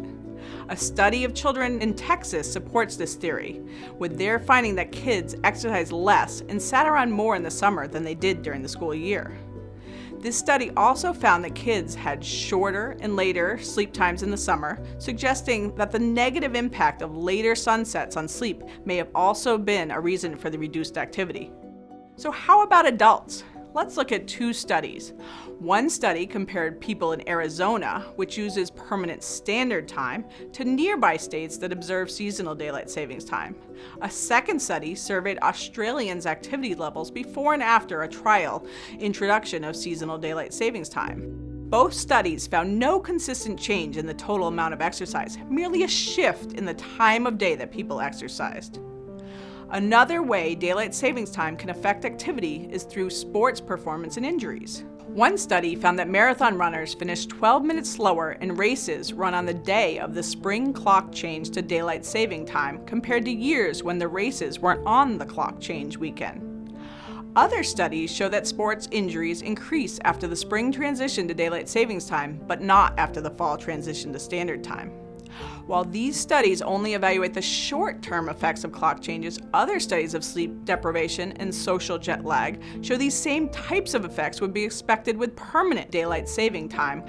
A study of children in Texas supports this theory, with their finding that kids exercise less and sat around more in the summer than they did during the school year. This study also found that kids had shorter and later sleep times in the summer, suggesting that the negative impact of later sunsets on sleep may have also been a reason for the reduced activity. So how about adults? Let's look at two studies. One study compared people in Arizona, which uses permanent standard time, to nearby states that observe seasonal daylight savings time. A second study surveyed Australians' activity levels before and after a trial introduction of seasonal daylight savings time. Both studies found no consistent change in the total amount of exercise, merely a shift in the time of day that people exercised. Another way daylight savings time can affect activity is through sports performance and injuries. One study found that marathon runners finished 12 minutes slower in races run on the day of the spring clock change to daylight saving time compared to years when the races weren't on the clock change weekend. Other studies show that sports injuries increase after the spring transition to daylight savings time, but not after the fall transition to standard time. While these studies only evaluate the short-term effects of clock changes, other studies of sleep deprivation and social jet lag show these same types of effects would be expected with permanent daylight saving time.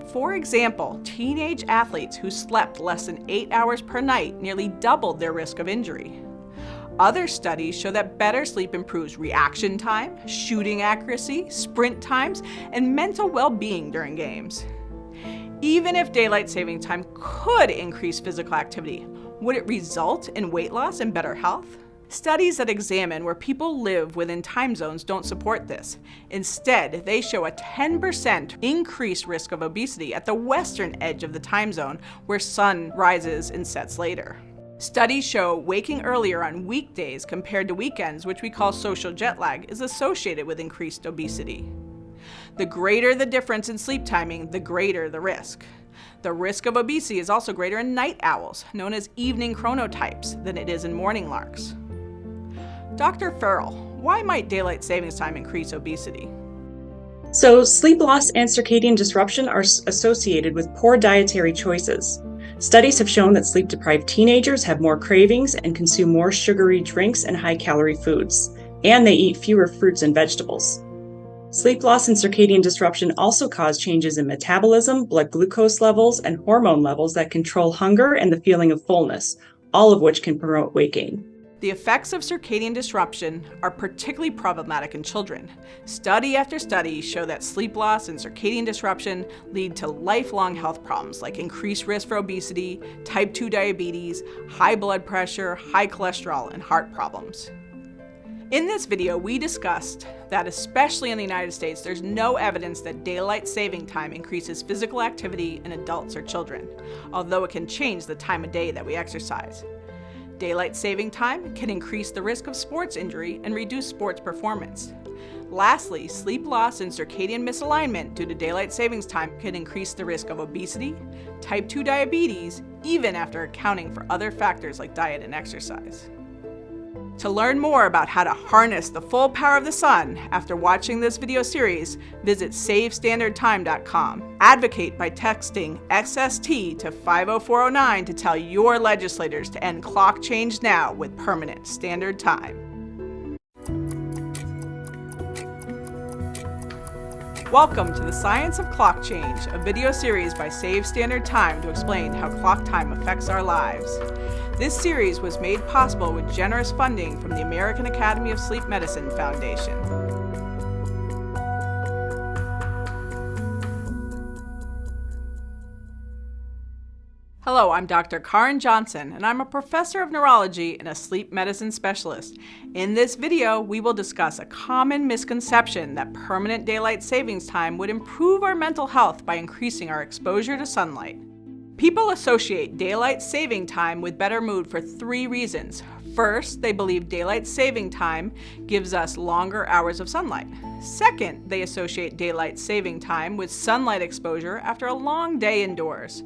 For example, teenage athletes who slept less than 8 hours per night nearly doubled their risk of injury. Other studies show that better sleep improves reaction time, shooting accuracy, sprint times, and mental well-being during games. Even if daylight saving time could increase physical activity, would it result in weight loss and better health? Studies that examine where people live within time zones don't support this. Instead, they show a 10% increased risk of obesity at the western edge of the time zone where sun rises and sets later. Studies show waking earlier on weekdays compared to weekends, which we call social jet lag, is associated with increased obesity. The greater the difference in sleep timing, the greater the risk. The risk of obesity is also greater in night owls, known as evening chronotypes, than it is in morning larks. Dr. Farrell, why might daylight savings time increase obesity? So, sleep loss and circadian disruption are associated with poor dietary choices. Studies have shown that sleep-deprived teenagers have more cravings and consume more sugary drinks and high-calorie foods, and they eat fewer fruits and vegetables. Sleep loss and circadian disruption also cause changes in metabolism, blood glucose levels, and hormone levels that control hunger and the feeling of fullness, all of which can promote weight gain. The effects of circadian disruption are particularly problematic in children. Study after study show that sleep loss and circadian disruption lead to lifelong health problems like increased risk for obesity, type 2 diabetes, high blood pressure, high cholesterol, and heart problems. In this video, we discussed that especially in the United States, there's no evidence that daylight saving time increases physical activity in adults or children, although it can change the time of day that we exercise. Daylight saving time can increase the risk of sports injury and reduce sports performance. Lastly, sleep loss and circadian misalignment due to daylight savings time can increase the risk of obesity, type 2 diabetes, even after accounting for other factors like diet and exercise. To learn more about how to harness the full power of the sun after watching this video series, visit SaveStandardTime.com. Advocate by texting SST to 50409 to tell your legislators to end clock change now with permanent standard time. Welcome to the Science of Clock Change, a video series by Save Standard Time to explain how clock time affects our lives. This series was made possible with generous funding from the American Academy of Sleep Medicine Foundation. Hello, I'm Dr. Karen Johnson, and I'm a professor of neurology and a sleep medicine specialist. In this video, we will discuss a common misconception that permanent daylight savings time would improve our mental health by increasing our exposure to sunlight. People associate daylight saving time with better mood for 3 reasons. First, they believe daylight saving time gives us longer hours of sunlight. Second, they associate daylight saving time with sunlight exposure after a long day indoors.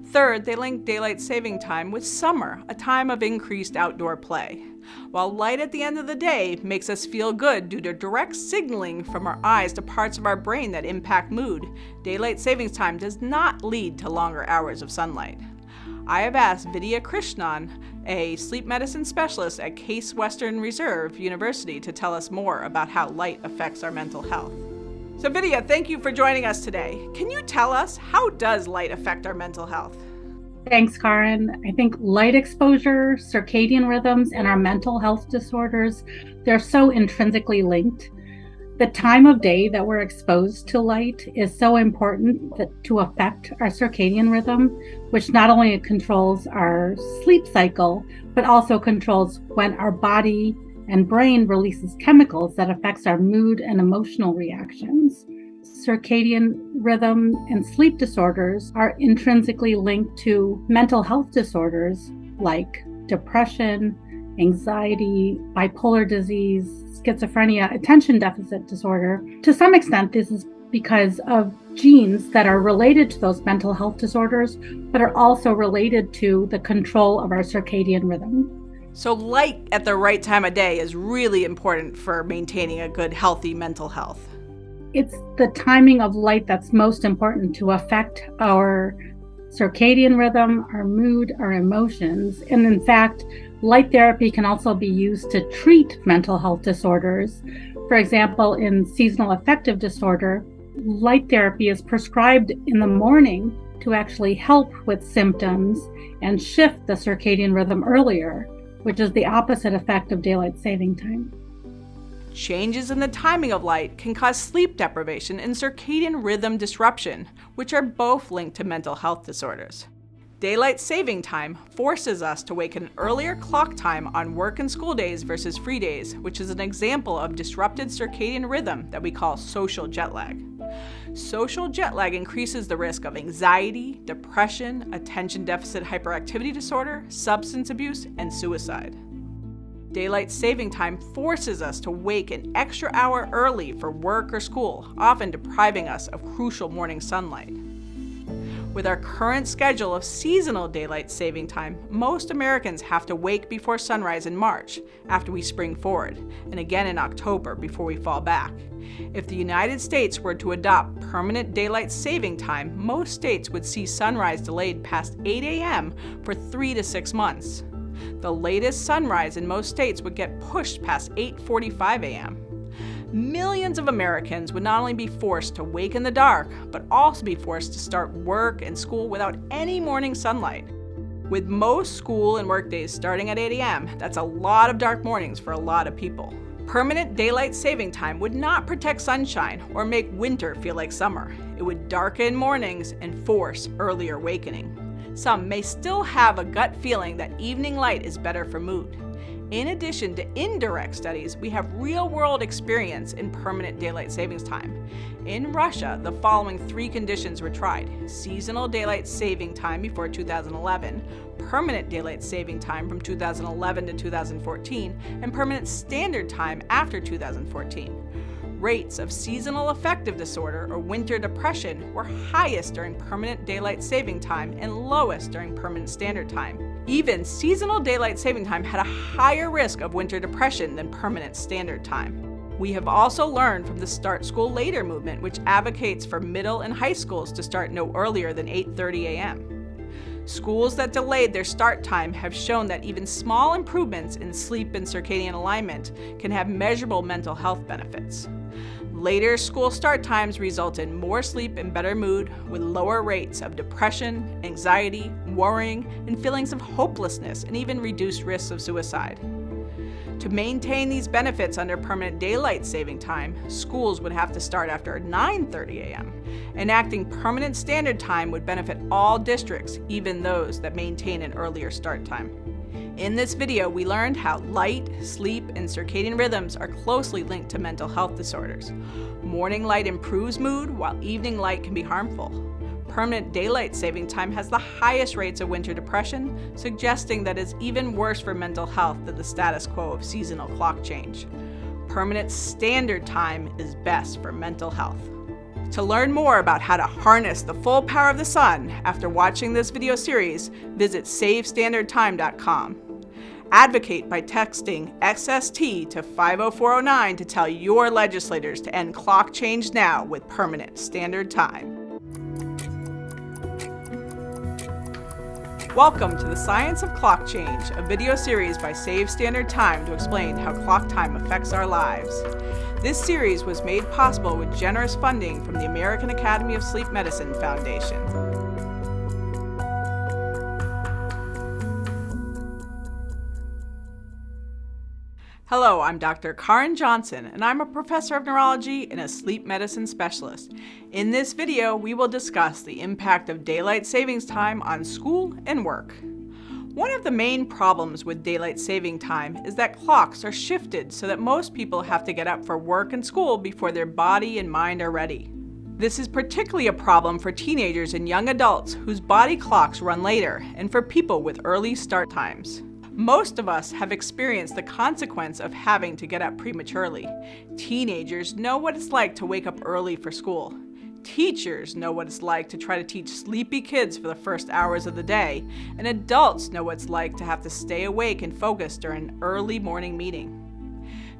Third, they link daylight saving time with summer, a time of increased outdoor play. While light at the end of the day makes us feel good due to direct signaling from our eyes to parts of our brain that impact mood, daylight savings time does not lead to longer hours of sunlight. I have asked Vidya Krishnan, a sleep medicine specialist at Case Western Reserve University, to tell us more about how light affects our mental health. So Vidya, thank you for joining us today. Can you tell us, how does light affect our mental health? Thanks, Karen. I think light exposure, circadian rhythms, and our mental health disorders, they're so intrinsically linked. The time of day that we're exposed to light is so important to affect our circadian rhythm, which not only controls our sleep cycle, but also controls when our body and brain releases chemicals that affects our mood and emotional reactions. Circadian rhythm and sleep disorders are intrinsically linked to mental health disorders like depression, anxiety, bipolar disease, schizophrenia, attention deficit disorder. To some extent, this is because of genes that are related to those mental health disorders, but are also related to the control of our circadian rhythm. So light at the right time of day is really important for maintaining a good, healthy mental health. It's the timing of light that's most important to affect our circadian rhythm, our mood, our emotions. And in fact, light therapy can also be used to treat mental health disorders. For example, in seasonal affective disorder, light therapy is prescribed in the morning to actually help with symptoms and shift the circadian rhythm earlier, which is the opposite effect of daylight saving time. Changes in the timing of light can cause sleep deprivation and circadian rhythm disruption, which are both linked to mental health disorders. Daylight saving time forces us to wake at an earlier clock time on work and school days versus free days, which is an example of disrupted circadian rhythm that we call social jet lag. Social jet lag increases the risk of anxiety, depression, attention deficit hyperactivity disorder, substance abuse, and suicide. Daylight saving time forces us to wake an extra hour early for work or school, often depriving us of crucial morning sunlight. With our current schedule of seasonal daylight saving time, most Americans have to wake before sunrise in March, after we spring forward, and again in October before we fall back. If the United States were to adopt permanent daylight saving time, most states would see sunrise delayed past 8 a.m. for 3 to 6 months. The latest sunrise in most states would get pushed past 8:45 a.m. Millions of Americans would not only be forced to wake in the dark, but also be forced to start work and school without any morning sunlight. With most school and work days starting at 8 a.m., that's a lot of dark mornings for a lot of people. Permanent daylight saving time would not protect sunshine or make winter feel like summer. It would darken mornings and force earlier awakening. Some may still have a gut feeling that evening light is better for mood. In addition to indirect studies, we have real-world experience in permanent daylight savings time. In Russia, the following 3 conditions were tried: seasonal daylight saving time before 2011, permanent daylight saving time from 2011 to 2014, and permanent standard time after 2014. Rates of seasonal affective disorder or winter depression were highest during permanent daylight saving time and lowest during permanent standard time. Even seasonal daylight saving time had a higher risk of winter depression than permanent standard time. We have also learned from the Start School Later movement, which advocates for middle and high schools to start no earlier than 8:30 a.m. Schools that delayed their start time have shown that even small improvements in sleep and circadian alignment can have measurable mental health benefits. Later school start times result in more sleep and better mood, with lower rates of depression, anxiety, worrying, and feelings of hopelessness, and even reduced risks of suicide. To maintain these benefits under permanent daylight saving time, schools would have to start after 9:30 a.m. Enacting permanent standard time would benefit all districts, even those that maintain an earlier start time. In this video, we learned how light, sleep, and circadian rhythms are closely linked to mental health disorders. Morning light improves mood, while evening light can be harmful. permanent daylight saving time has the highest rates of winter depression, suggesting that it's even worse for mental health than the status quo of seasonal clock change. Permanent standard time is best for mental health. To learn more about how to harness the full power of the sun after watching this video series, visit savestandardtime.com. Advocate by texting XST to 50409 to tell your legislators to end clock change now with permanent standard time. Welcome to the Science of Clock Change, a video series by Save Standard Time to explain how clock time affects our lives. This series was made possible with generous funding from the American Academy of Sleep Medicine Foundation. Hello, I'm Dr. Karen Johnson, and I'm a professor of neurology and a sleep medicine specialist. In this video, we will discuss the impact of daylight savings time on school and work. One of the main problems with daylight saving time is that clocks are shifted so that most people have to get up for work and school before their body and mind are ready. This is particularly a problem for teenagers and young adults whose body clocks run later, and for people with early start times. Most of us have experienced the consequence of having to get up prematurely. Teenagers know what it's like to wake up early for school. Teachers know what it's like to try to teach sleepy kids for the first hours of the day, and adults know what it's like to have to stay awake and focus during an early morning meeting.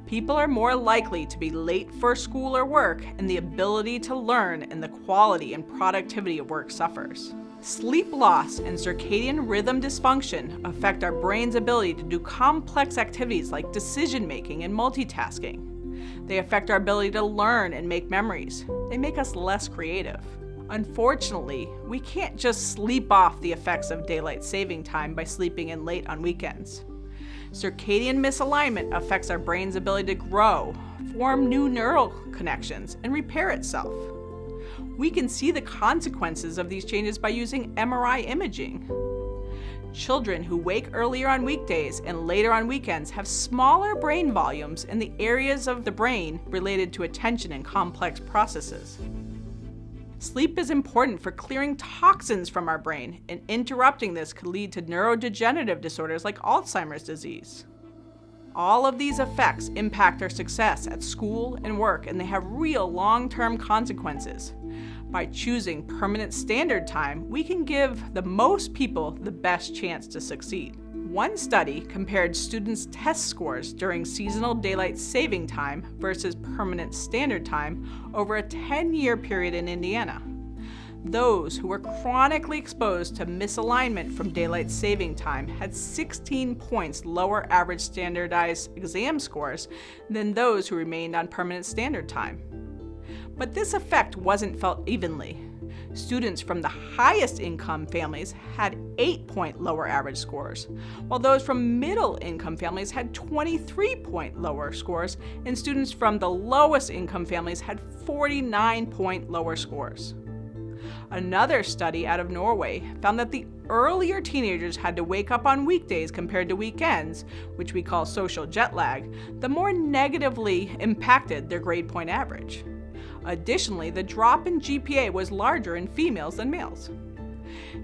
People are more likely to be late for school or work, and the ability to learn and the quality and productivity of work suffers. Sleep loss and circadian rhythm dysfunction affect our brain's ability to do complex activities like decision-making and multitasking. They affect our ability to learn and make memories. They make us less creative. Unfortunately, we can't just sleep off the effects of daylight saving time by sleeping in late on weekends. Circadian misalignment affects our brain's ability to grow, form new neural connections, and repair itself. We can see the consequences of these changes by using MRI imaging. Children who wake earlier on weekdays and later on weekends have smaller brain volumes in the areas of the brain related to attention and complex processes. Sleep is important for clearing toxins from our brain, and interrupting this could lead to neurodegenerative disorders like Alzheimer's disease. All of these effects impact our success at school and work, and they have real long-term consequences. By choosing permanent standard time, we can give the most people the best chance to succeed. One study compared students' test scores during seasonal daylight saving time versus permanent standard time over a 10-year period in Indiana. Those who were chronically exposed to misalignment from daylight saving time had 16 points lower average standardized exam scores than those who remained on permanent standard time. But this effect wasn't felt evenly. Students from the highest income families had 8-point lower average scores, while those from middle income families had 23-point lower scores, and students from the lowest income families had 49-point lower scores. Another study out of Norway found that the earlier teenagers had to wake up on weekdays compared to weekends, which we call social jet lag, the more negatively impacted their grade point average. Additionally, the drop in GPA was larger in females than males.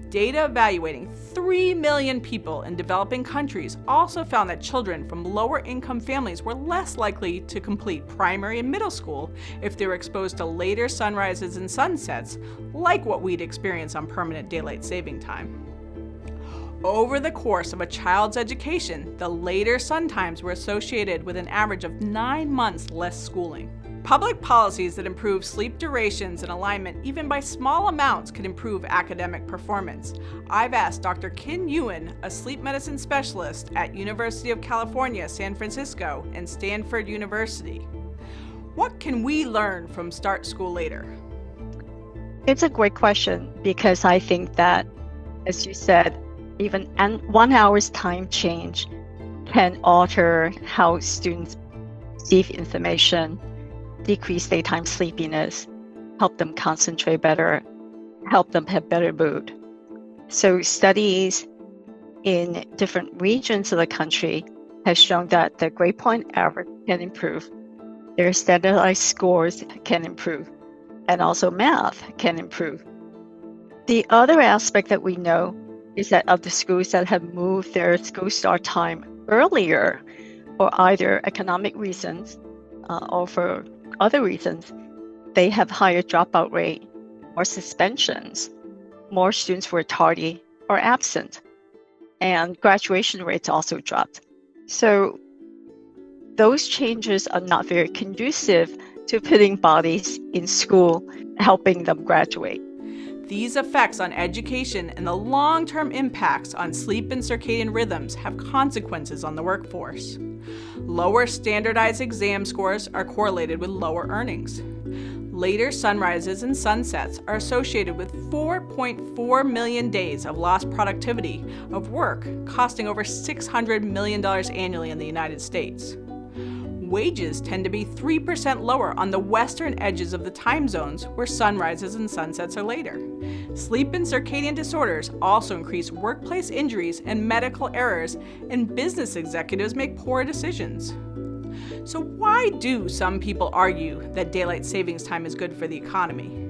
Data evaluating 3 million people in developing countries also found that children from lower income families were less likely to complete primary and middle school if they were exposed to later sunrises and sunsets, like what we'd experience on permanent daylight saving time. Over the course of a child's education, the later sun times were associated with an average of 9 months less schooling. Public policies that improve sleep durations and alignment, even by small amounts, could improve academic performance. I've asked Dr. Kin Ewan, a sleep medicine specialist at University of California, San Francisco, and Stanford University. What can we learn from Start School Later? It's a great question because I think that, as you said, even 1 hour's time change can alter how students receive information, decrease daytime sleepiness, help them concentrate better, help them have better mood. So studies in different regions of the country have shown that the grade point average can improve, their standardized scores can improve, and also math can improve. The other aspect that we know is that of the schools that have moved their school start time earlier for either economic reasons or for other reasons, they have higher dropout rate or suspensions. More students were tardy or absent, and graduation rates also dropped. So those changes are not very conducive to putting bodies in school, helping them graduate. These effects on education and the long-term impacts on sleep and circadian rhythms have consequences on the workforce. Lower standardized exam scores are correlated with lower earnings. Later sunrises and sunsets are associated with 4.4 million days of lost productivity of work, costing over $600 million annually in the United States. Wages tend to be 3% lower on the western edges of the time zones where sunrises and sunsets are later. Sleep and circadian disorders also increase workplace injuries and medical errors, and business executives make poor decisions. So why do some people argue that daylight savings time is good for the economy?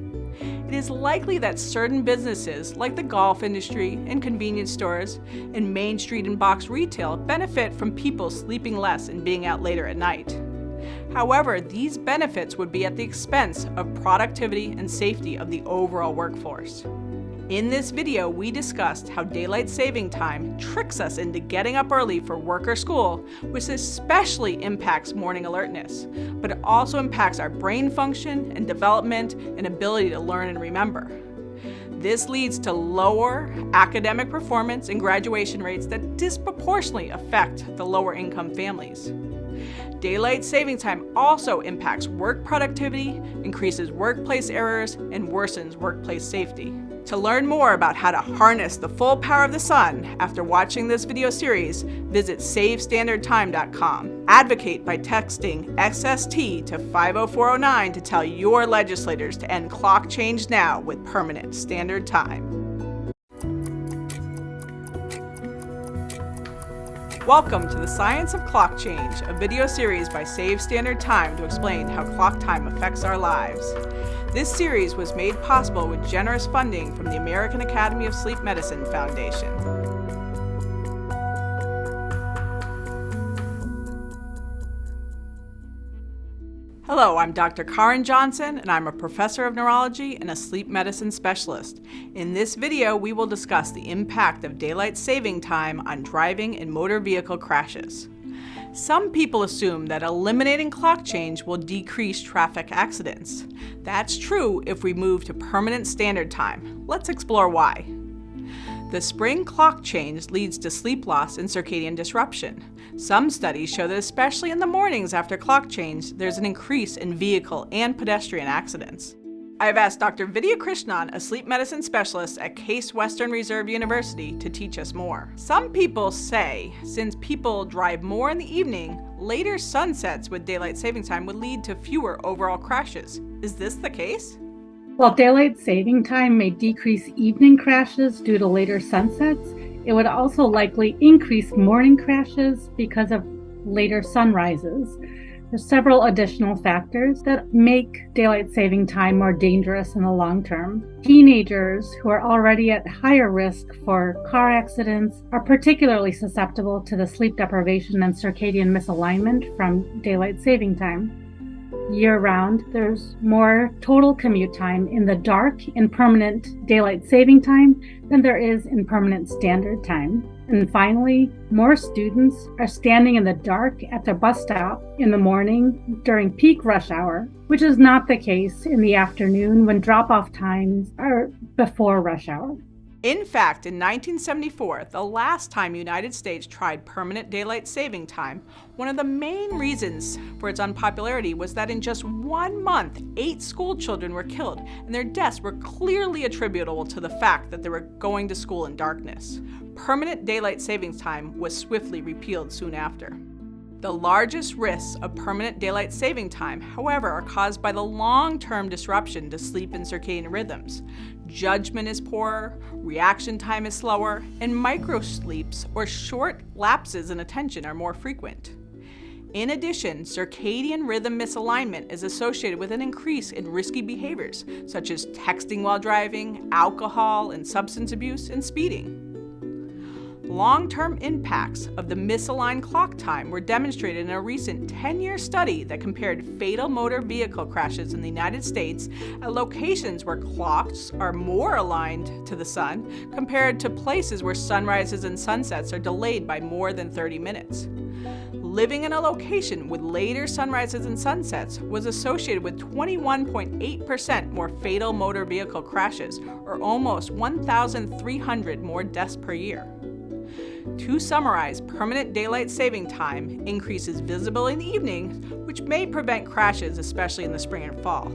It is likely that certain businesses, like the golf industry and convenience stores and Main Street and box retail, benefit from people sleeping less and being out later at night. However, these benefits would be at the expense of productivity and safety of the overall workforce. In this video, we discussed how daylight saving time tricks us into getting up early for work or school, which especially impacts morning alertness, but it also impacts our brain function and development and ability to learn and remember. This leads to lower academic performance and graduation rates that disproportionately affect the lower income families. Daylight saving time also impacts work productivity, increases workplace errors, and worsens workplace safety. To learn more about how to harness the full power of the sun after watching this video series, visit SaveStandardTime.com. Advocate by texting XST to 50409 to tell your legislators to end clock change now with permanent standard time. Welcome to the Science of Clock Change, a video series by Save Standard Time to explain how clock time affects our lives. This series was made possible with generous funding from the American Academy of Sleep Medicine Foundation. Hello, I'm Dr. Karen Johnson, and I'm a professor of neurology and a sleep medicine specialist. In this video, we will discuss the impact of daylight saving time on driving and motor vehicle crashes. Some people assume that eliminating clock change will decrease traffic accidents. That's true if we move to permanent standard time. Let's explore why. The spring clock change leads to sleep loss and circadian disruption. Some studies show that especially in the mornings after clock change, there's an increase in vehicle and pedestrian accidents. I've asked Dr. Vidya Krishnan, a sleep medicine specialist at Case Western Reserve University, to teach us more. Some people say since people drive more in the evening, later sunsets with daylight saving time would lead to fewer overall crashes. Is this the case? While daylight saving time may decrease evening crashes due to later sunsets, it would also likely increase morning crashes because of later sunrises. There's several additional factors that make daylight saving time more dangerous in the long term. Teenagers who are already at higher risk for car accidents are particularly susceptible to the sleep deprivation and circadian misalignment from daylight saving time. Year-round, there's more total commute time in the dark in permanent daylight saving time than there is in permanent standard time. And finally, more students are standing in the dark at their bus stop in the morning during peak rush hour, which is not the case in the afternoon when drop-off times are before rush hour. In fact, in 1974, the last time the United States tried permanent daylight saving time, one of the main reasons for its unpopularity was that in just 1 month, 8 school children were killed, and their deaths were clearly attributable to the fact that they were going to school in darkness. Permanent daylight savings time was swiftly repealed soon after. The largest risks of permanent daylight saving time, however, are caused by the long-term disruption to sleep and circadian rhythms. Judgment is poorer, reaction time is slower, and microsleeps or short lapses in attention are more frequent. In addition, circadian rhythm misalignment is associated with an increase in risky behaviors, such as texting while driving, alcohol and substance abuse, and speeding. Long-term impacts of the misaligned clock time were demonstrated in a recent 10-year study that compared fatal motor vehicle crashes in the United States at locations where clocks are more aligned to the sun compared to places where sunrises and sunsets are delayed by more than 30 minutes. Living in a location with later sunrises and sunsets was associated with 21.8% more fatal motor vehicle crashes, or almost 1,300 more deaths per year. To summarize, permanent daylight saving time increases visibility in the evenings, which may prevent crashes, especially in the spring and fall.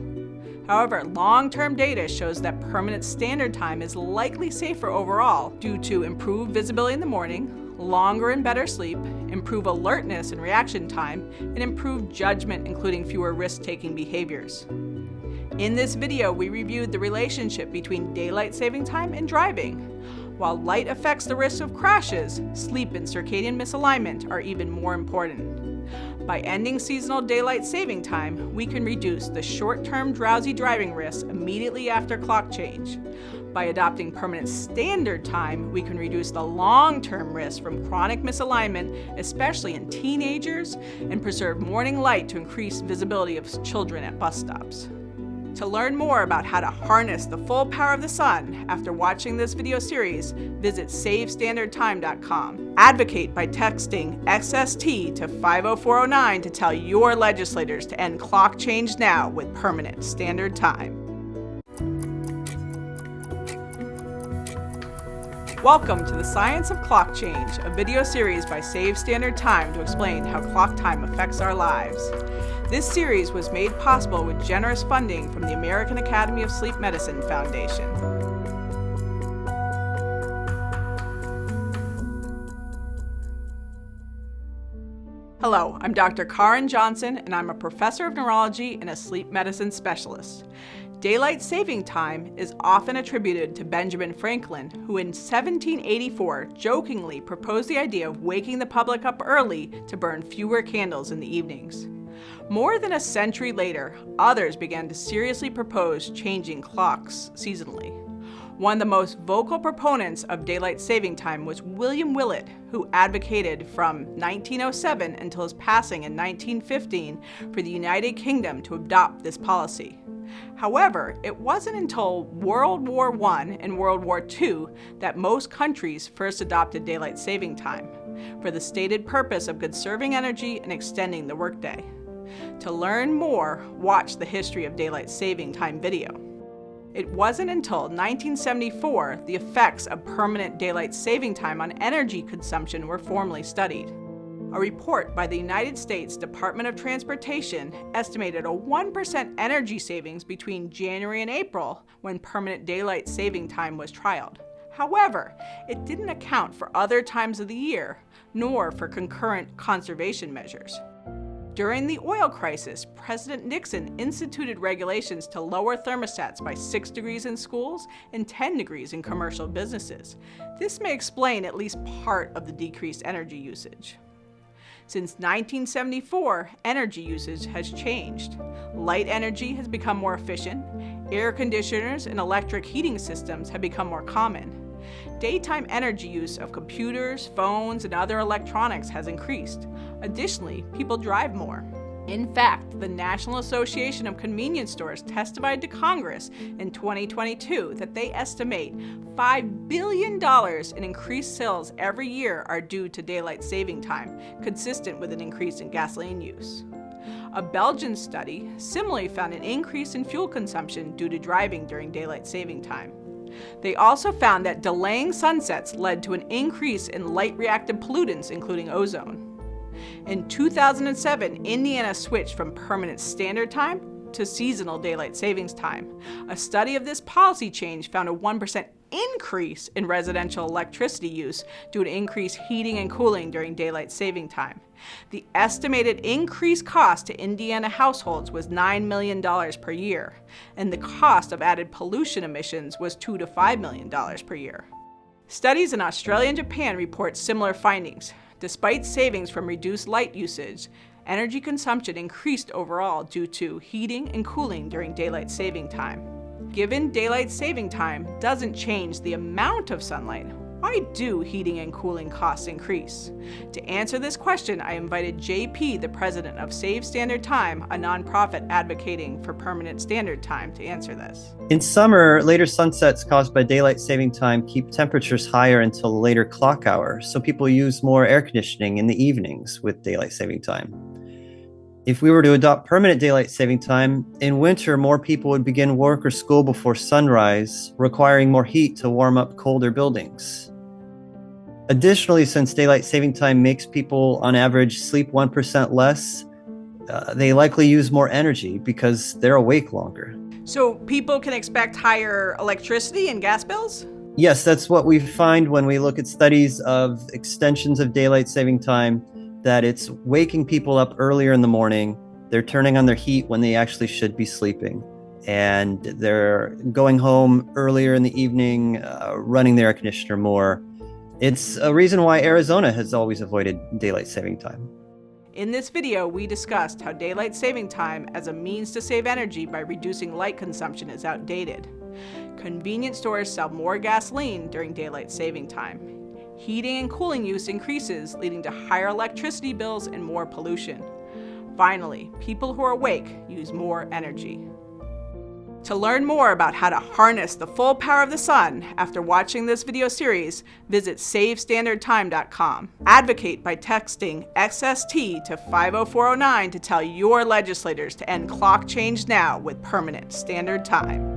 However, long-term data shows that permanent standard time is likely safer overall due to improved visibility in the morning, longer and better sleep, improved alertness and reaction time, and improved judgment, including fewer risk-taking behaviors. In this video, we reviewed the relationship between daylight saving time and driving. While light affects the risk of crashes, sleep and circadian misalignment are even more important. By ending seasonal daylight saving time, we can reduce the short-term drowsy driving risks immediately after clock change. By adopting permanent standard time, we can reduce the long-term risk from chronic misalignment, especially in teenagers, and preserve morning light to increase visibility of children at bus stops. To learn more about how to harness the full power of the sun after watching this video series, visit SaveStandardTime.com. Advocate by texting XST to 50409 to tell your legislators to end clock change now with permanent standard time. Welcome to the Science of Clock Change, a video series by Save Standard Time to explain how clock time affects our lives. This series was made possible with generous funding from the American Academy of Sleep Medicine Foundation. Hello, I'm Dr. Karen Johnson, and I'm a professor of neurology and a sleep medicine specialist. Daylight saving time is often attributed to Benjamin Franklin, who in 1784 jokingly proposed the idea of waking the public up early to burn fewer candles in the evenings. More than a century later, others began to seriously propose changing clocks seasonally. One of the most vocal proponents of daylight saving time was William Willett, who advocated from 1907 until his passing in 1915 for the United Kingdom to adopt this policy. However, it wasn't until World War I and World War II that most countries first adopted daylight saving time, for the stated purpose of conserving energy and extending the workday. To learn more, watch the History of Daylight Saving Time video. It wasn't until 1974 the effects of permanent daylight saving time on energy consumption were formally studied. A report by the United States Department of Transportation estimated a 1% energy savings between January and April when permanent daylight saving time was trialed. However, it didn't account for other times of the year, nor for concurrent conservation measures. During the oil crisis, President Nixon instituted regulations to lower thermostats by 6 degrees in schools and 10 degrees in commercial businesses. This may explain at least part of the decreased energy usage. Since 1974, energy usage has changed. Light energy has become more efficient. Air conditioners and electric heating systems have become more common. Daytime energy use of computers, phones, and other electronics has increased. Additionally, people drive more. In fact, the National Association of Convenience Stores testified to Congress in 2022 that they estimate $5 billion in increased sales every year are due to daylight saving time, consistent with an increase in gasoline use. A Belgian study similarly found an increase in fuel consumption due to driving during daylight saving time. They also found that delaying sunsets led to an increase in light-reactive pollutants, including ozone. In 2007, Indiana switched from permanent standard time to seasonal daylight savings time. A study of this policy change found a 1% increase in residential electricity use due to increased heating and cooling during daylight saving time. The estimated increased cost to Indiana households was $9 million per year, and the cost of added pollution emissions was $2 to $5 million per year. Studies in Australia and Japan report similar findings. Despite savings from reduced light usage, Energy consumption increased overall due to heating and cooling during daylight saving time. Given daylight saving time doesn't change the amount of sunlight, why do heating and cooling costs increase? To answer this question, I invited JP, the president of Save Standard Time, a nonprofit advocating for permanent standard time, to answer this. In summer, later sunsets caused by daylight saving time keep temperatures higher until the later clock hour, so people use more air conditioning in the evenings with daylight saving time. If we were to adopt permanent daylight saving time, in winter more people would begin work or school before sunrise, requiring more heat to warm up colder buildings. Additionally, since daylight saving time makes people on average sleep 1% less, they likely use more energy because they're awake longer. So people can expect higher electricity and gas bills? Yes, that's what we find when we look at studies of extensions of daylight saving time, that it's waking people up earlier in the morning, they're turning on their heat when they actually should be sleeping, and they're going home earlier in the evening, running the air conditioner more. It's a reason why Arizona has always avoided daylight saving time. In this video, we discussed how daylight saving time as a means to save energy by reducing light consumption is outdated. Convenience stores sell more gasoline during daylight saving time. Heating and cooling use increases, leading to higher electricity bills and more pollution. Finally, people who are awake use more energy. To learn more about how to harness the full power of the sun after watching this video series, visit SaveStandardTime.com. Advocate by texting XST to 50409 to tell your legislators to end clock change now with permanent standard time.